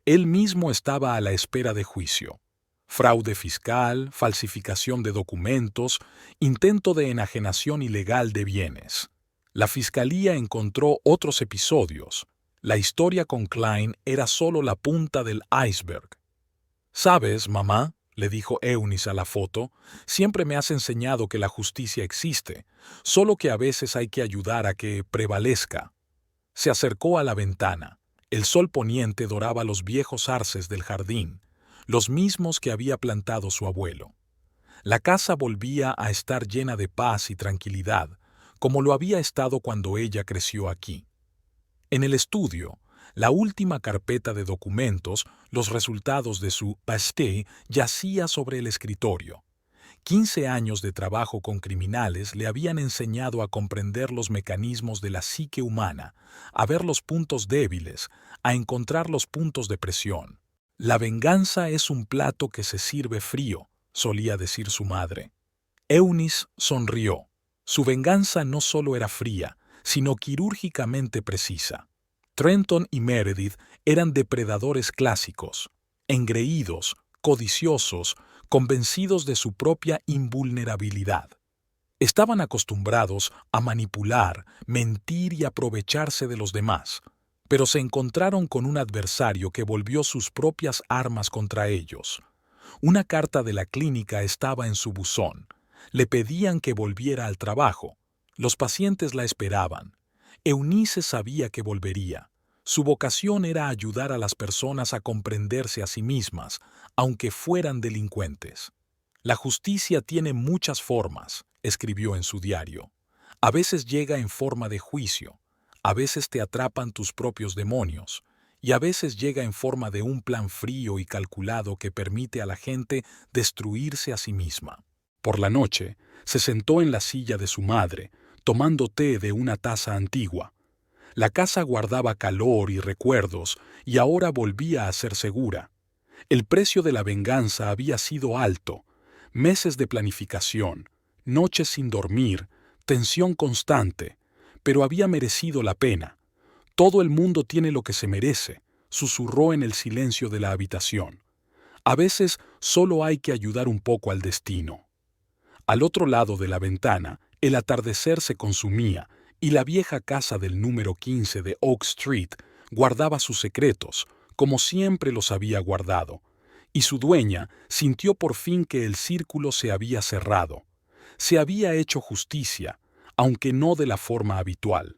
Él mismo estaba a la espera de juicio. Fraude fiscal, falsificación de documentos, intento de enajenación ilegal de bienes. La fiscalía encontró otros episodios. La historia con Klein era solo la punta del iceberg. «¿Sabes, mamá?», le dijo Eunice a la foto, «siempre me has enseñado que la justicia existe, solo que a veces hay que ayudar a que prevalezca». Se acercó a la ventana. El sol poniente doraba los viejos arces del jardín, los mismos que había plantado su abuelo. La casa volvía a estar llena de paz y tranquilidad, como lo había estado cuando ella creció aquí. En el estudio, La última carpeta de documentos, los resultados de su paste, yacía sobre el escritorio. 15 años de trabajo con criminales le habían enseñado a comprender los mecanismos de la psique humana, a ver los puntos débiles, a encontrar los puntos de presión. La venganza es un plato que se sirve frío, solía decir su madre. Eunice sonrió. Su venganza no solo era fría, sino quirúrgicamente precisa. Trenton y Meredith eran depredadores clásicos, engreídos, codiciosos, convencidos de su propia invulnerabilidad. Estaban acostumbrados a manipular, mentir y aprovecharse de los demás, pero se encontraron con un adversario que volvió sus propias armas contra ellos. Una carta de la clínica estaba en su buzón. Le pedían que volviera al trabajo. Los pacientes la esperaban. Eunice sabía que volvería. Su vocación era ayudar a las personas a comprenderse a sí mismas, aunque fueran delincuentes. La justicia tiene muchas formas, escribió en su diario. A veces llega en forma de juicio, a veces te atrapan tus propios demonios, y a veces llega en forma de un plan frío y calculado que permite a la gente destruirse a sí misma. Por la noche, se sentó en la silla de su madre, tomando té de una taza antigua. La casa guardaba calor y recuerdos, y ahora volvía a ser segura. El precio de la venganza había sido alto, meses de planificación, noches sin dormir, tensión constante, pero había merecido la pena. Todo el mundo tiene lo que se merece, susurró en el silencio de la habitación. A veces solo hay que ayudar un poco al destino. Al otro lado de la ventana, el atardecer se consumía y la vieja casa del número 15 de Oak Street guardaba sus secretos, como siempre los había guardado, y su dueña sintió por fin que el círculo se había cerrado. Se había hecho justicia, aunque no de la forma habitual.